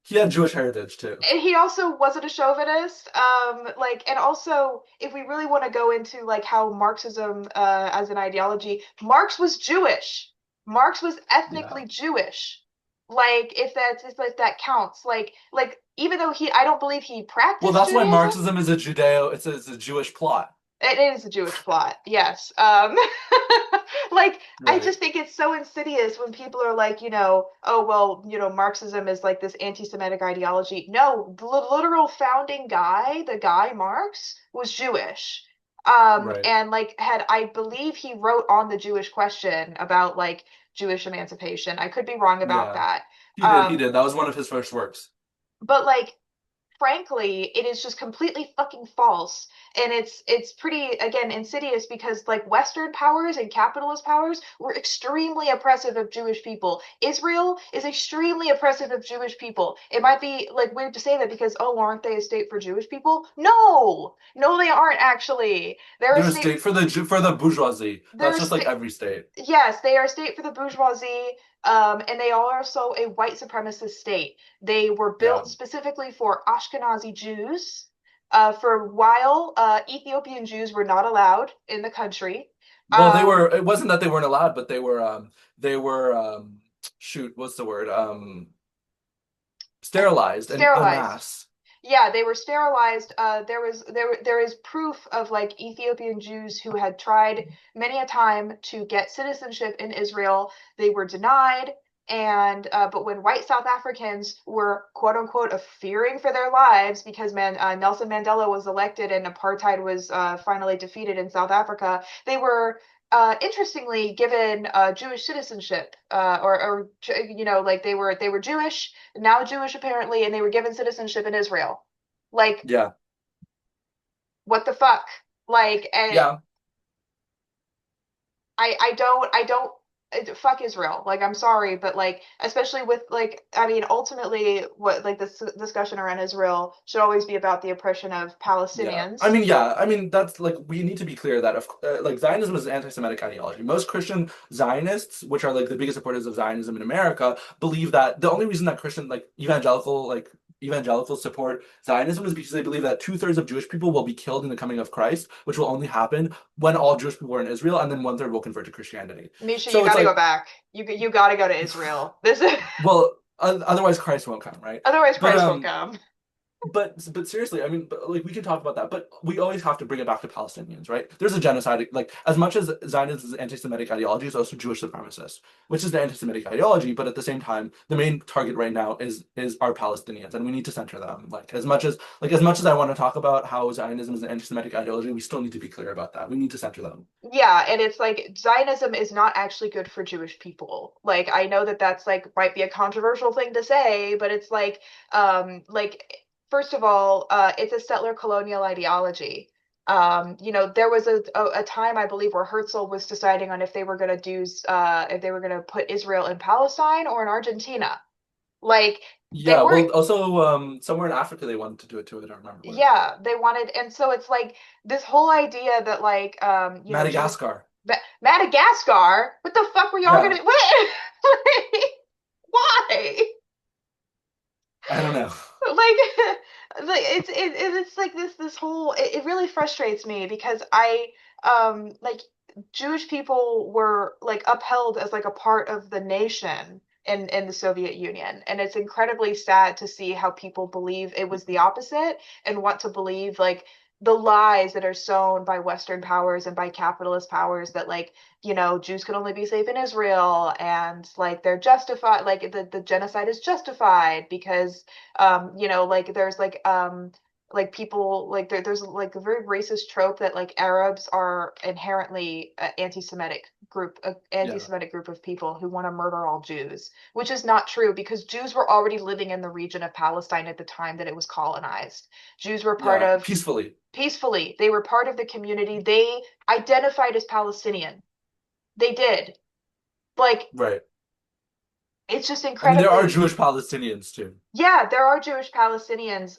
[SPEAKER 2] he had Jewish heritage too.
[SPEAKER 1] and he also wasn't a chauvinist. And also, if we really want to go into like how Marxism as an ideology, Marx was Jewish. Marx was
[SPEAKER 2] Yeah.
[SPEAKER 1] ethnically Jewish. Like, if like that counts. Like even though I don't believe he
[SPEAKER 2] Well,
[SPEAKER 1] practiced
[SPEAKER 2] that's why
[SPEAKER 1] Judaism.
[SPEAKER 2] Marxism is a Judeo. It's a Jewish plot.
[SPEAKER 1] It is a Jewish plot, yes. Like I
[SPEAKER 2] Right.
[SPEAKER 1] just think it's so insidious when people are like, oh well, Marxism is like this anti-Semitic ideology. No, the literal founding guy, the guy Marx, was Jewish.
[SPEAKER 2] Right.
[SPEAKER 1] And like I believe he wrote on the Jewish question about like Jewish emancipation. I could be wrong about
[SPEAKER 2] Yeah.
[SPEAKER 1] that.
[SPEAKER 2] He did. He
[SPEAKER 1] Um,
[SPEAKER 2] did. That was one of his first works.
[SPEAKER 1] but like frankly, it is just completely fucking false. And it's pretty, again, insidious because like Western powers and capitalist powers were extremely oppressive of Jewish people. Israel is extremely oppressive of Jewish people. It might be like weird to say that because, oh, aren't they a state for Jewish people? No, no, they aren't actually. They're a
[SPEAKER 2] They're a
[SPEAKER 1] state.
[SPEAKER 2] state for the bourgeoisie.
[SPEAKER 1] They're
[SPEAKER 2] That's
[SPEAKER 1] a
[SPEAKER 2] just like
[SPEAKER 1] state.
[SPEAKER 2] every state.
[SPEAKER 1] Yes, they are a state for the bourgeoisie, and they are also a white supremacist state. They were
[SPEAKER 2] Yeah.
[SPEAKER 1] built specifically for Ashkenazi Jews. For a while, Ethiopian Jews were not allowed in the country.
[SPEAKER 2] Well, they
[SPEAKER 1] Um,
[SPEAKER 2] were. It wasn't that they weren't allowed, but they were shoot, what's the word? Sterilized en
[SPEAKER 1] Sterilized.
[SPEAKER 2] masse.
[SPEAKER 1] Yeah, they were sterilized. There is proof of like Ethiopian Jews who had tried many a time to get citizenship in Israel. They were denied, and but when white South Africans were quote unquote fearing for their lives because Nelson Mandela was elected and apartheid was finally defeated in South Africa, they were interestingly given Jewish citizenship, or you know, like they were Jewish, now Jewish apparently, and they were given citizenship in Israel. Like,
[SPEAKER 2] Yeah.
[SPEAKER 1] what the fuck? Like,
[SPEAKER 2] Yeah.
[SPEAKER 1] I don't fuck Israel. Like, I'm sorry, but like, especially with like, I mean, ultimately, what like this discussion around Israel should always be about the oppression of
[SPEAKER 2] Yeah. I
[SPEAKER 1] Palestinians.
[SPEAKER 2] mean, yeah. I mean, that's like we need to be clear that like Zionism is an anti-Semitic ideology. Most Christian Zionists, which are like the biggest supporters of Zionism in America, believe that the only reason that Christian like evangelicals support Zionism is because they believe that two-thirds of Jewish people will be killed in the coming of Christ, which will only happen when all Jewish people are in Israel, and then one-third will convert to Christianity.
[SPEAKER 1] Misha, you
[SPEAKER 2] So it's
[SPEAKER 1] got to go
[SPEAKER 2] like,
[SPEAKER 1] back. You got to go to Israel. This is
[SPEAKER 2] well, otherwise Christ won't come, right?
[SPEAKER 1] otherwise
[SPEAKER 2] But
[SPEAKER 1] Christ won't come.
[SPEAKER 2] but seriously, I mean, like we can talk about that, but we always have to bring it back to Palestinians, right? There's a genocide, like as much as Zionism is anti-Semitic ideology, it's also Jewish supremacist, which is the anti-Semitic ideology. But at the same time, the main target right now is our Palestinians, and we need to center them. Like as much as I want to talk about how Zionism is an anti-Semitic ideology, we still need to be clear about that. We need to center them.
[SPEAKER 1] Yeah, and it's like Zionism is not actually good for Jewish people. Like I know that that's like might be a controversial thing to say, but it's like first of all, it's a settler colonial ideology. You know, there was a time I believe where Herzl was deciding on if they were going to do if they were going to put Israel in Palestine or in Argentina. Like they
[SPEAKER 2] Yeah,
[SPEAKER 1] weren't
[SPEAKER 2] well, also somewhere in Africa they wanted to do it too. I don't remember where.
[SPEAKER 1] yeah, they wanted, and so it's like this whole idea that like you know Jewish
[SPEAKER 2] Madagascar.
[SPEAKER 1] Madagascar. What the fuck were y'all
[SPEAKER 2] Yeah,
[SPEAKER 1] gonna? What? Why?
[SPEAKER 2] I don't know.
[SPEAKER 1] Like, like it's like this whole. It really frustrates me because I like Jewish people were like upheld as like a part of the nation in the Soviet Union, and it's incredibly sad to see how people believe it was the opposite and want to believe like the lies that are sown by Western powers and by capitalist powers that like you know Jews can only be safe in Israel and like they're justified like the genocide is justified because you know like there's like people like there's like a very racist trope that like Arabs are inherently
[SPEAKER 2] Yeah,
[SPEAKER 1] anti-Semitic group of people who want to murder all Jews, which is not true because Jews were already living in the region of Palestine at the time that it was colonized. Jews were part
[SPEAKER 2] yeah,
[SPEAKER 1] of
[SPEAKER 2] peacefully.
[SPEAKER 1] peacefully, they were part of the community. They identified as Palestinian. They did. Like
[SPEAKER 2] Right.
[SPEAKER 1] it's just
[SPEAKER 2] I mean, there are
[SPEAKER 1] incredibly
[SPEAKER 2] Jewish Palestinians too.
[SPEAKER 1] yeah, there are Jewish Palestinians.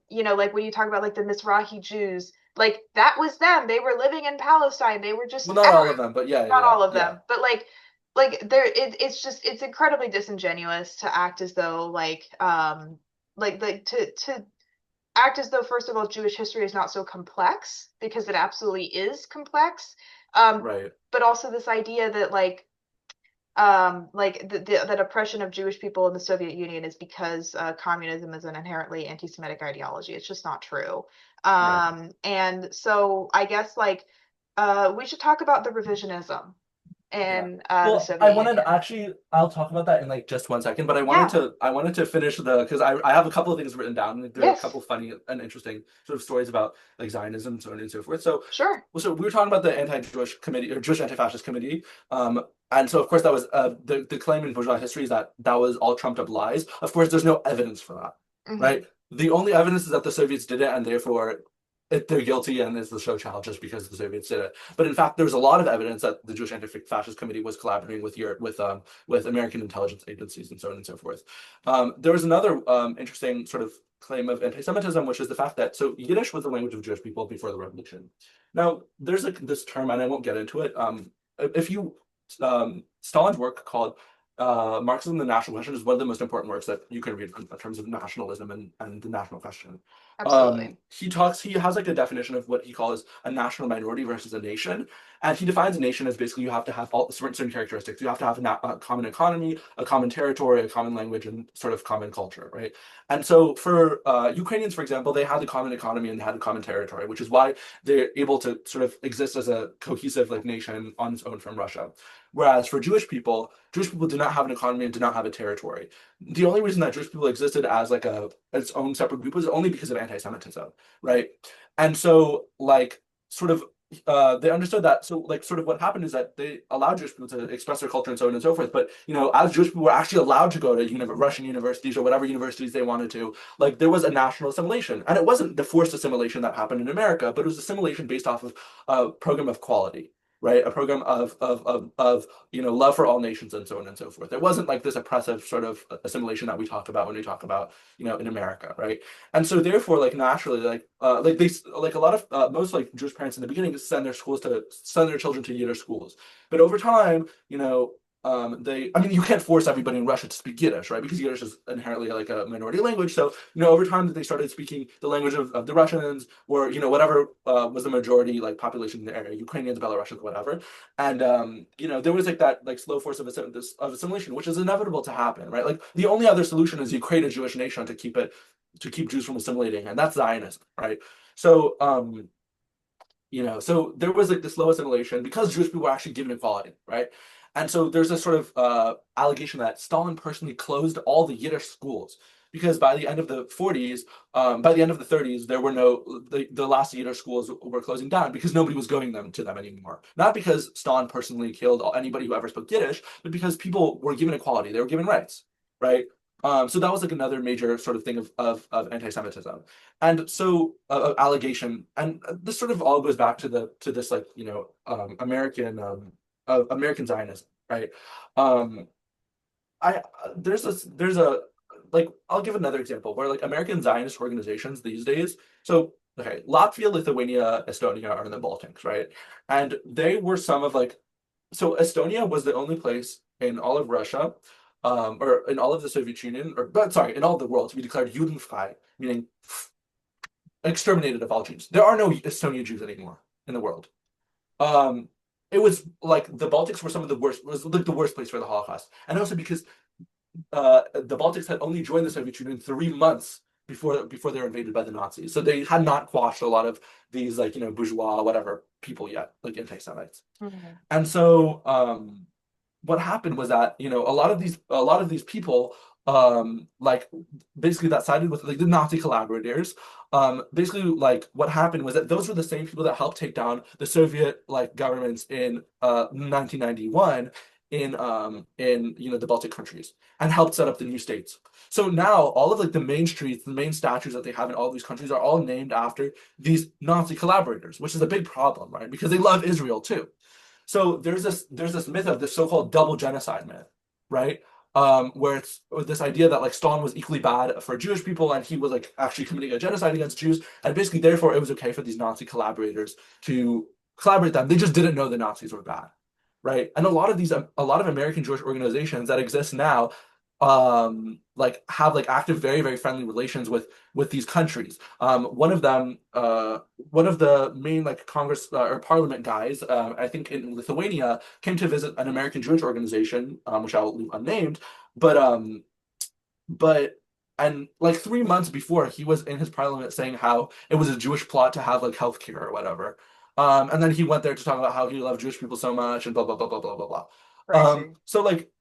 [SPEAKER 1] You know, like when you talk about like the Mizrahi Jews, like that was them. They were living in Palestine. They were just
[SPEAKER 2] Well, not all of them, but yeah,
[SPEAKER 1] not
[SPEAKER 2] yeah,
[SPEAKER 1] all of
[SPEAKER 2] yeah,
[SPEAKER 1] them, but like it's just it's incredibly disingenuous to act as though like to act as though first of all Jewish history is not so complex because it absolutely is complex.
[SPEAKER 2] right,
[SPEAKER 1] But also this idea that like that oppression of Jewish people in the Soviet Union is because communism is an inherently anti-Semitic ideology. It's just not true.
[SPEAKER 2] right.
[SPEAKER 1] And so I guess like we should talk about the revisionism
[SPEAKER 2] Yeah.
[SPEAKER 1] in the
[SPEAKER 2] Well, I
[SPEAKER 1] Soviet
[SPEAKER 2] wanted to
[SPEAKER 1] Union.
[SPEAKER 2] actually, I'll talk about that in like just 1 second, but
[SPEAKER 1] Yeah.
[SPEAKER 2] I wanted to finish because I have a couple of things written down. Like, there are a
[SPEAKER 1] Yes.
[SPEAKER 2] couple funny and interesting sort of stories about like Zionism and so on and so forth. So,
[SPEAKER 1] Sure.
[SPEAKER 2] so we were talking about the anti-Jewish committee or Jewish anti-fascist committee. And so of course that was the claim in bourgeois history is that that was all trumped up lies. Of course, there's no evidence for that,
[SPEAKER 1] Hmm.
[SPEAKER 2] right? The only evidence is that the Soviets did it, and therefore they're guilty, and it's the show child just because the Soviets did it. But in fact, there's a lot of evidence that the Jewish Anti-Fascist Committee was collaborating with Europe, with American intelligence agencies and so on and so forth. There was another interesting sort of claim of anti-Semitism, which is the fact that so Yiddish was the language of Jewish people before the revolution. Now, there's this term, and I won't get into it. If you Stalin's work called Marxism, the National Question is one of the most important works that you can read in terms of nationalism and the national question.
[SPEAKER 1] Absolutely.
[SPEAKER 2] He has like a definition of what he calls a national minority versus a nation. And he defines a nation as basically you have to have all certain characteristics. You have to have a common economy, a common territory, a common language, and sort of common culture, right? And so for Ukrainians, for example, they had a common economy and they had a common territory, which is why they're able to sort of exist as a cohesive like nation on its own from Russia. Whereas for Jewish people did not have an economy and did not have a territory. The only reason that Jewish people existed as like a its own separate group was only because of anti-Semitism, right? And so like sort of they understood that. So like sort of what happened is that they allowed Jewish people to express their culture and so on and so forth. But as Jewish people were actually allowed to go to Russian universities or whatever universities they wanted to, like there was a national assimilation, and it wasn't the forced assimilation that happened in America, but it was assimilation based off of a program of quality, right? A program of love for all nations and so on and so forth. It wasn't like this oppressive sort of assimilation that we talk about when we talk about in America, right? And so therefore, like naturally, like they like a lot of most like Jewish parents in the beginning send their children to Yiddish schools, but over time, they I mean you can't force everybody in Russia to speak Yiddish, right? Because Yiddish is inherently like a minority language. So over time that they started speaking the language of the Russians or whatever was the majority like population in the area, Ukrainians, Belarusians, whatever. And there was like that like slow force of assimilation, which is inevitable to happen, right? Like the only other solution is you create a Jewish nation to keep Jews from assimilating, and that's Zionism, right? So so there was like this slow assimilation because Jewish people were actually given equality, right? And so there's this sort of allegation that Stalin personally closed all the Yiddish schools because by the end of the 40s, by the end of the 30s, there were the last Yiddish schools were closing down because nobody was going to them anymore. Not because Stalin personally killed anybody who ever spoke Yiddish, but because people were given equality, they were given rights, right? So that was like another major sort of thing of anti-Semitism and so allegation and this sort of all goes back to this like American Zionism, right? um I there's a like I'll give another example where like American Zionist organizations these days, so okay, Latvia, Lithuania, Estonia are in the Baltics, right? And they were some of like so Estonia was the only place in all of Russia, or in all of the Soviet Union, or but sorry, in all of the world to be declared Judenfrei, meaning exterminated of all Jews. There are no Estonian Jews anymore in the world. Um, it was like the Baltics were some of the worst, was like the worst place for the Holocaust, and also because the Baltics had only joined the Soviet Union 3 months before they were invaded by the Nazis, so they had not quashed a lot of these like bourgeois whatever people yet, like anti-Semites.
[SPEAKER 1] Mhm.
[SPEAKER 2] And so what happened was that a lot of these people like basically that sided with like the Nazi collaborators. Basically like what happened was that those were the same people that helped take down the Soviet like governments in 1991 in the Baltic countries and helped set up the new states. So now all of like the main streets, the main statues that they have in all these countries are all named after these Nazi collaborators, which is a big problem, right? Because they love Israel too. So there's this myth of this so-called double genocide myth, right? Where it's this idea that like Stalin was equally bad for Jewish people and he was like actually committing a genocide against Jews, and basically therefore it was okay for these Nazi collaborators to collaborate them. They just didn't know the Nazis were bad, right? And a lot of American Jewish organizations that exist now like have like active very very friendly relations with these countries. One of the main like Congress or Parliament guys, I think in Lithuania, came to visit an American Jewish organization, which I'll leave unnamed, but but and like 3 months before, he was in his parliament saying how it was a Jewish plot to have like healthcare or whatever. And then he went there to talk about how he loved Jewish people so much and blah blah blah blah blah blah blah.
[SPEAKER 1] Crazy.
[SPEAKER 2] So like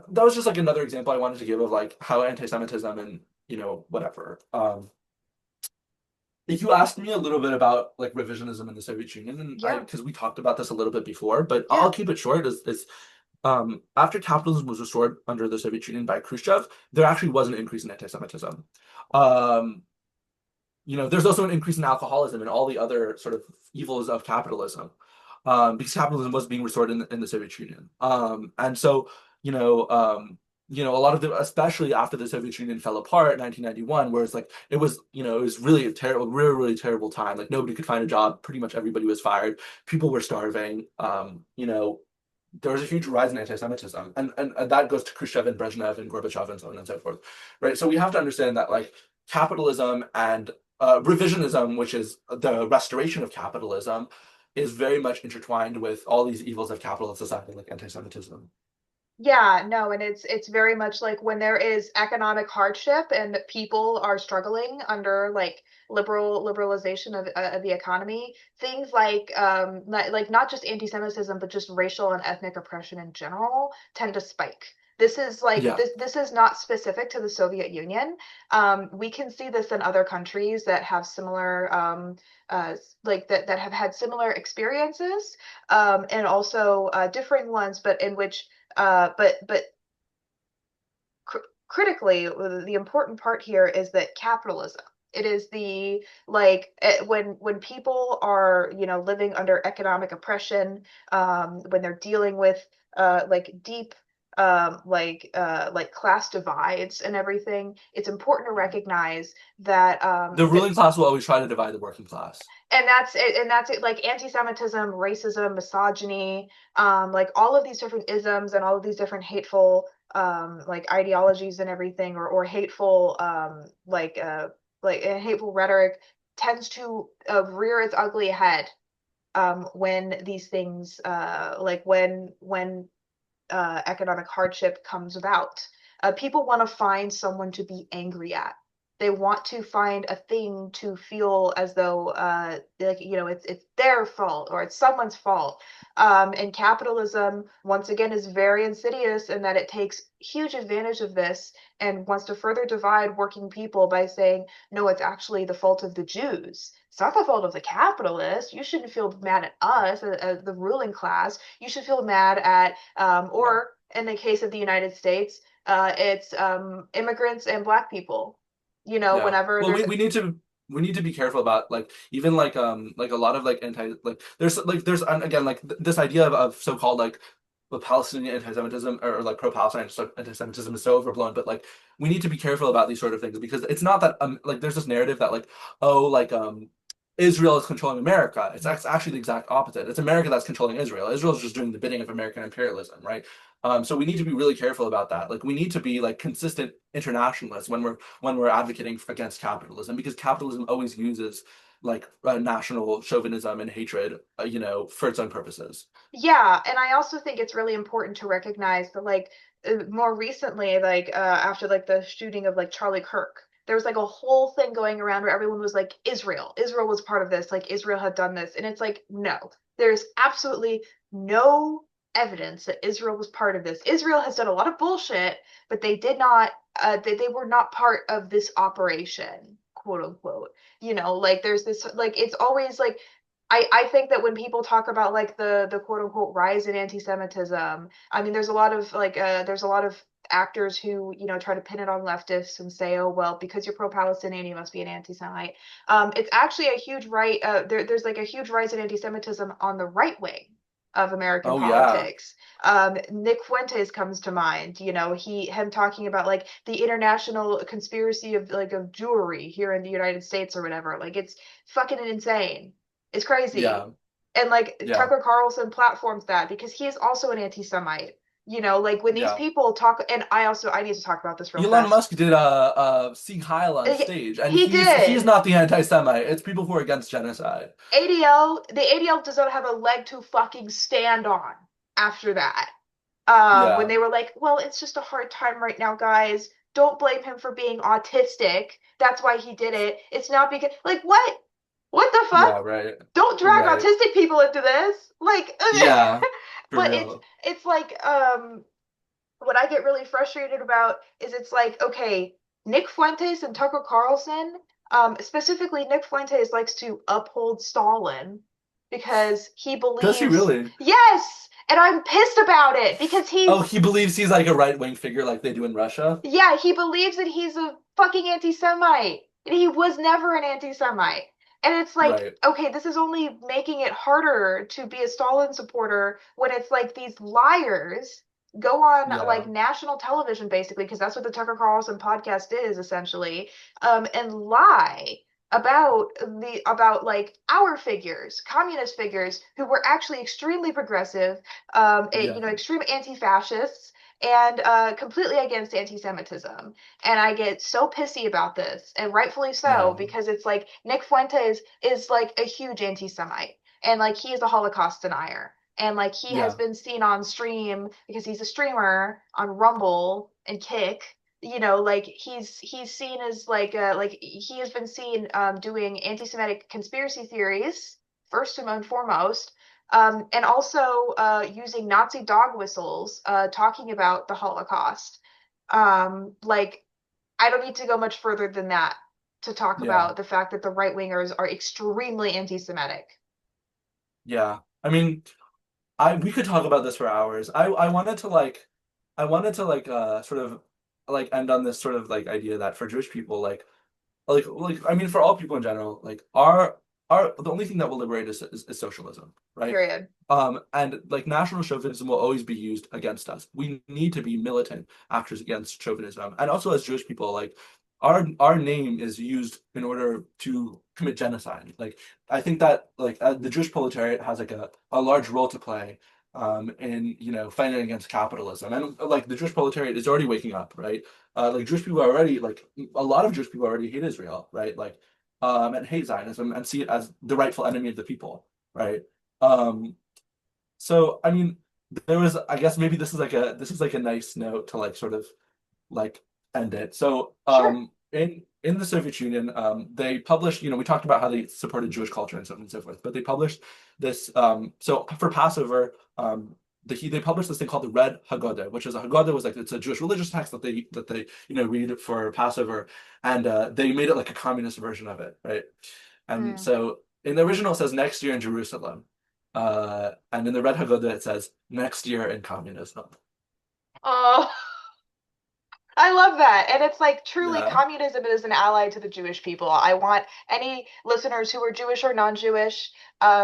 [SPEAKER 2] that was just like another example I wanted to give of like how anti-Semitism and whatever. You asked me a little bit about like revisionism in the Soviet Union, and I
[SPEAKER 1] Yeah.
[SPEAKER 2] because we talked about this a little bit before, but I'll
[SPEAKER 1] Yeah.
[SPEAKER 2] keep it short. Is After capitalism was restored under the Soviet Union by Khrushchev, there actually was an increase in anti-Semitism. Um, there's also an increase in alcoholism and all the other sort of evils of capitalism, because capitalism was being restored in the Soviet Union. And so, you know, um, a lot of the, especially after the Soviet Union fell apart in 1991, where it's like it was really a terrible, really, really terrible time. Like nobody could find a job. Pretty much everybody was fired. People were starving. There was a huge rise in anti-Semitism, and that goes to Khrushchev and Brezhnev and Gorbachev and so on and so forth, right? So we have to understand that like capitalism and revisionism, which is the restoration of capitalism, is very much intertwined with all these evils of capitalist society, like anti-Semitism.
[SPEAKER 1] Yeah, no, and it's very much like when there is economic hardship and people are struggling under like liberalization of the economy, things like like not just anti-Semitism but just racial and ethnic oppression in general tend to spike. This is like
[SPEAKER 2] Yeah,
[SPEAKER 1] this is not specific to the Soviet Union. We can see this in other countries that have similar like that have had similar experiences, and also differing ones, but in which but critically, the important part here is that capitalism. It is the like when people are living under economic oppression, when they're dealing with like deep like class divides and everything. It's important to recognize that
[SPEAKER 2] the ruling class will always try to divide the working class.
[SPEAKER 1] and that's it, like anti-Semitism, racism, misogyny, like all of these different isms and all of these different hateful like ideologies and everything, or hateful like hateful rhetoric tends to rear its ugly head when these things like when economic hardship comes about. People want to find someone to be angry at. They want to find a thing to feel as though like it's their fault or it's someone's fault. And capitalism once again is very insidious in that it takes huge advantage of this and wants to further divide working people by saying, no, it's actually the fault of the Jews. It's not the fault of the capitalists. You shouldn't feel mad at us, as the ruling class. You should feel mad at,
[SPEAKER 2] Yeah.
[SPEAKER 1] or in the case of the United States, it's immigrants and Black people.
[SPEAKER 2] Yeah.
[SPEAKER 1] Whenever
[SPEAKER 2] Well,
[SPEAKER 1] there's
[SPEAKER 2] we need to be careful about like even like a lot of like there's again like this idea of so-called like the Palestinian anti-Semitism or like pro-Palestine anti-Semitism is so overblown, but like we need to be careful about these sort of things because it's not that like there's this narrative that like oh like Israel is controlling America. It's actually the exact opposite. It's America that's controlling Israel. Israel is just doing the bidding of American imperialism, right? So we need to be really careful about that. Like we need to be like consistent internationalists when we're advocating against capitalism because capitalism always uses like national chauvinism and hatred, for its own purposes.
[SPEAKER 1] Yeah, and I also think it's really important to recognize that like more recently, like after like the shooting of like Charlie Kirk, there was like a whole thing going around where everyone was like, Israel was part of this, like Israel had done this. And it's like, no, there's absolutely no evidence that Israel was part of this. Israel has done a lot of bullshit, but they did not they were not part of this operation, quote unquote. Like there's this like it's always like I think that when people talk about like the quote unquote rise in anti-Semitism, I mean there's a lot of actors who try to pin it on leftists and say, oh well, because you're pro-Palestinian you must be an anti-Semite. It's actually a huge there's like a huge rise in anti-Semitism on the right wing of American
[SPEAKER 2] Oh yeah,
[SPEAKER 1] politics. Nick Fuentes comes to mind. Him talking about like the international conspiracy of like of Jewry here in the United States or whatever. Like it's fucking insane. It's
[SPEAKER 2] yeah,
[SPEAKER 1] crazy. And like
[SPEAKER 2] yeah,
[SPEAKER 1] Tucker Carlson platforms that because he is also an anti-Semite. Like when these
[SPEAKER 2] yeah.
[SPEAKER 1] people talk, and I need to talk about this real
[SPEAKER 2] Elon
[SPEAKER 1] fast.
[SPEAKER 2] Musk did a Sieg Heil on
[SPEAKER 1] He,
[SPEAKER 2] stage, and
[SPEAKER 1] he
[SPEAKER 2] he's
[SPEAKER 1] did.
[SPEAKER 2] not the anti-Semite. It's people who are against genocide.
[SPEAKER 1] The ADL does not have a leg to fucking stand on after that. When
[SPEAKER 2] Yeah,
[SPEAKER 1] they were like, well, it's just a hard time right now, guys. Don't blame him for being autistic. That's why he did it. It's not because, like, what? What the fuck?
[SPEAKER 2] yeah, right,
[SPEAKER 1] Don't drag
[SPEAKER 2] right.
[SPEAKER 1] autistic people into this. Like,
[SPEAKER 2] Yeah, for
[SPEAKER 1] but it's
[SPEAKER 2] real.
[SPEAKER 1] it's like what I get really frustrated about is it's like, okay, Nick Fuentes and Tucker Carlson, specifically Nick Fuentes likes to uphold Stalin because he
[SPEAKER 2] Does he
[SPEAKER 1] believes,
[SPEAKER 2] really?
[SPEAKER 1] yes, And I'm pissed about it because
[SPEAKER 2] Oh,
[SPEAKER 1] he's,
[SPEAKER 2] he believes he's like a right-wing figure like they do in Russia.
[SPEAKER 1] yeah, he believes that he's a fucking anti-Semite. And he was never an anti-Semite. And it's like,
[SPEAKER 2] Right.
[SPEAKER 1] okay, this is only making it harder to be a Stalin supporter when it's like these liars go on
[SPEAKER 2] Yeah.
[SPEAKER 1] like national television basically, because that's what the Tucker Carlson podcast is essentially, and lie about like our figures, communist figures who were actually extremely progressive,
[SPEAKER 2] Yeah.
[SPEAKER 1] extreme anti-fascists and completely against anti-Semitism. And I get so pissy about this, and rightfully so,
[SPEAKER 2] Yeah.
[SPEAKER 1] because it's like Nick Fuentes is like a huge anti-Semite, and like he is a Holocaust denier. And like he has
[SPEAKER 2] Yeah.
[SPEAKER 1] been seen on stream because he's a streamer on Rumble and Kick. Like he's seen as like he has been seen doing anti-Semitic conspiracy theories first and foremost, and also using Nazi dog whistles, talking about the Holocaust. Like, I don't need to go much further than that to talk
[SPEAKER 2] Yeah.
[SPEAKER 1] about the fact that the right wingers are extremely anti-Semitic.
[SPEAKER 2] Yeah. I mean, I we could talk about this for hours. I wanted to like sort of like end on this sort of like idea that for Jewish people like I mean for all people in general, like our the only thing that will liberate us is socialism, right?
[SPEAKER 1] Period.
[SPEAKER 2] And like national chauvinism will always be used against us. We need to be militant actors against chauvinism. And also as Jewish people, like our name is used in order to commit genocide. Like I think that like the Jewish proletariat has like a large role to play in fighting against capitalism. And like the Jewish proletariat is already waking up, right? Like Jewish people are already like a lot of Jewish people already hate Israel, right? Like and hate Zionism and see it as the rightful enemy of the people, right? Um, so I mean, there was I guess maybe this is like a nice note to like sort of like end it. So
[SPEAKER 1] Sure.
[SPEAKER 2] in the Soviet Union, they published, we talked about how they supported Jewish culture and so on and so forth, but they published this so for Passover, they published this thing called the Red Haggadah, which is a Haggadah was like it's a Jewish religious text that they read for Passover, and they made it like a communist version of it, right? And
[SPEAKER 1] Mm.
[SPEAKER 2] so in the original it says next year in Jerusalem. And in the Red Haggadah it says next year in communism.
[SPEAKER 1] Oh, I love that. And it's like truly
[SPEAKER 2] Yeah.
[SPEAKER 1] communism is an ally to the Jewish people. I want any listeners who are Jewish or non-Jewish,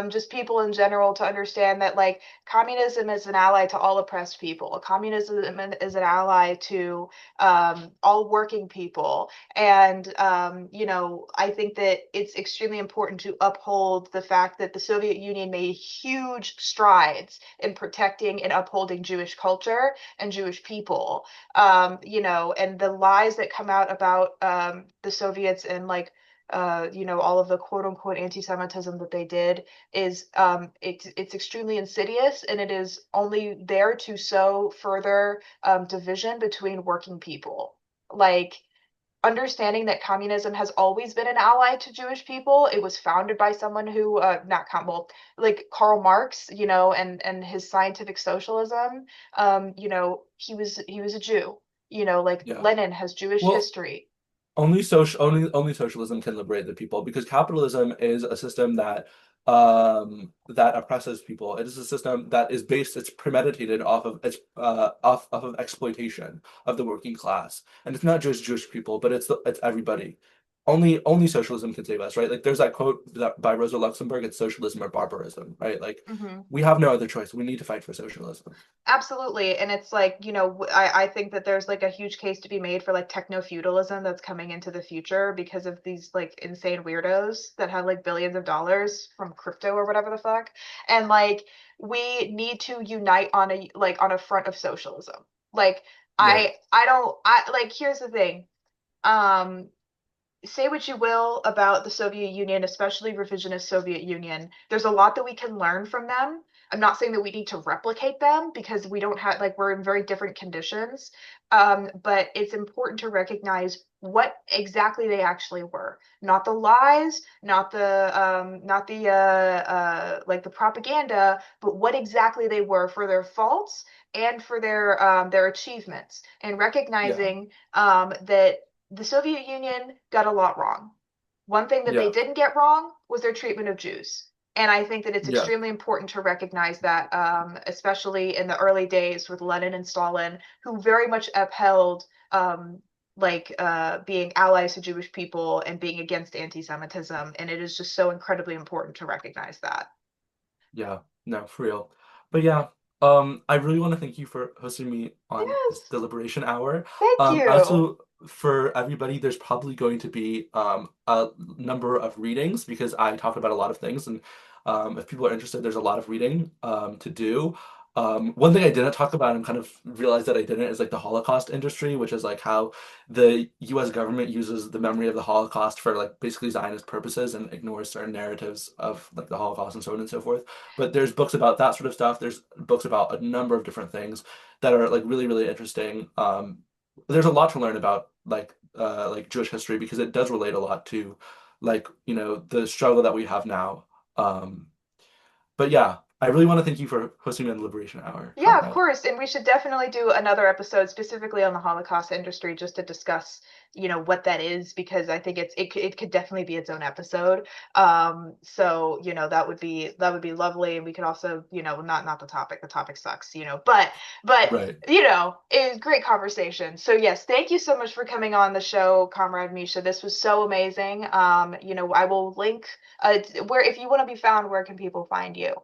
[SPEAKER 1] just people in general to understand that like communism is an ally to all oppressed people. Communism is an ally to all working people. And I think that it's extremely important to uphold the fact that the Soviet Union made huge strides in protecting and upholding Jewish culture and Jewish people, and the lies that come out about the Soviets and like all of the quote unquote anti-Semitism that they did is it's extremely insidious, and it is only there to sow further division between working people. Like, understanding that communism has always been an ally to Jewish people. It was founded by someone who, not well, like Karl Marx, and his scientific socialism. He was a Jew. Like
[SPEAKER 2] Yeah.
[SPEAKER 1] Lenin has Jewish
[SPEAKER 2] Well,
[SPEAKER 1] history.
[SPEAKER 2] only socialism can liberate the people because capitalism is a system that oppresses people. It is a system that is based, it's premeditated off of exploitation of the working class. And it's not just Jewish people, but it's everybody. Only socialism can save us, right? Like there's that quote by Rosa Luxemburg, it's socialism or barbarism, right? Like
[SPEAKER 1] Hmm.
[SPEAKER 2] we have no other choice. We need to fight for socialism.
[SPEAKER 1] Absolutely. And it's like, I think that there's like a huge case to be made for like techno feudalism that's coming into the future because of these like insane weirdos that have like billions of dollars from crypto or whatever the fuck. And like, we need to unite on a front of socialism. Like,
[SPEAKER 2] Right.
[SPEAKER 1] I don't, I like, here's the thing. Um, Say what you will about the Soviet Union, especially revisionist Soviet Union. There's a lot that we can learn from them. I'm not saying that we need to replicate them because we don't have like we're in very different conditions. But it's important to recognize what exactly they actually were. Not the lies, not the like the propaganda, but what exactly they were for their faults and for their achievements, and
[SPEAKER 2] Yeah.
[SPEAKER 1] recognizing that the Soviet Union got a lot wrong. One thing that they
[SPEAKER 2] Yeah.
[SPEAKER 1] didn't get wrong was their treatment of Jews. And I think that it's
[SPEAKER 2] Yeah.
[SPEAKER 1] extremely important to recognize that, especially in the early days with Lenin and Stalin, who very much upheld being allies to Jewish people and being against anti-Semitism. And it is just so incredibly important to recognize that.
[SPEAKER 2] Yeah, no, for real. But yeah, I really want to thank you for hosting me on this
[SPEAKER 1] Yes,
[SPEAKER 2] deliberation hour.
[SPEAKER 1] thank you.
[SPEAKER 2] Also, for everybody, there's probably going to be a number of readings because I talk about a lot of things, and if people are interested, there's a lot of reading to do. One thing I didn't talk about and kind of realized that I didn't is like the Holocaust industry, which is like how the US government uses the memory of the Holocaust for like basically Zionist purposes and ignores certain narratives of like the Holocaust and so on and so forth. But there's books about that sort of stuff. There's books about a number of different things that are like really, really interesting. There's a lot to learn about like Jewish history because it does relate a lot to like, you know, the struggle that we have now. Um, but yeah, I really want to thank you for hosting me on the Liberation Hour,
[SPEAKER 1] Yeah, of
[SPEAKER 2] Conrad.
[SPEAKER 1] course. And we should definitely do another episode specifically on the Holocaust industry just to discuss, what that is, because I think it could definitely be its own episode. So, that would be lovely. And we could also, not the topic. The topic sucks, but
[SPEAKER 2] Right.
[SPEAKER 1] it was great conversation. So yes, thank you so much for coming on the show, Comrade Misha. This was so amazing. I will link where if you want to be found, where can people find you?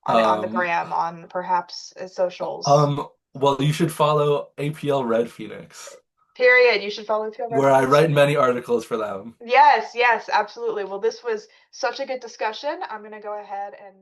[SPEAKER 1] On the
[SPEAKER 2] Um,
[SPEAKER 1] gram, on perhaps socials.
[SPEAKER 2] well, you should follow APL Red Phoenix,
[SPEAKER 1] Period. You should follow Peel Red
[SPEAKER 2] where I
[SPEAKER 1] Phoenix.
[SPEAKER 2] write many articles for them.
[SPEAKER 1] Yes, yes, absolutely. Well, this was such a good discussion. I'm gonna go ahead and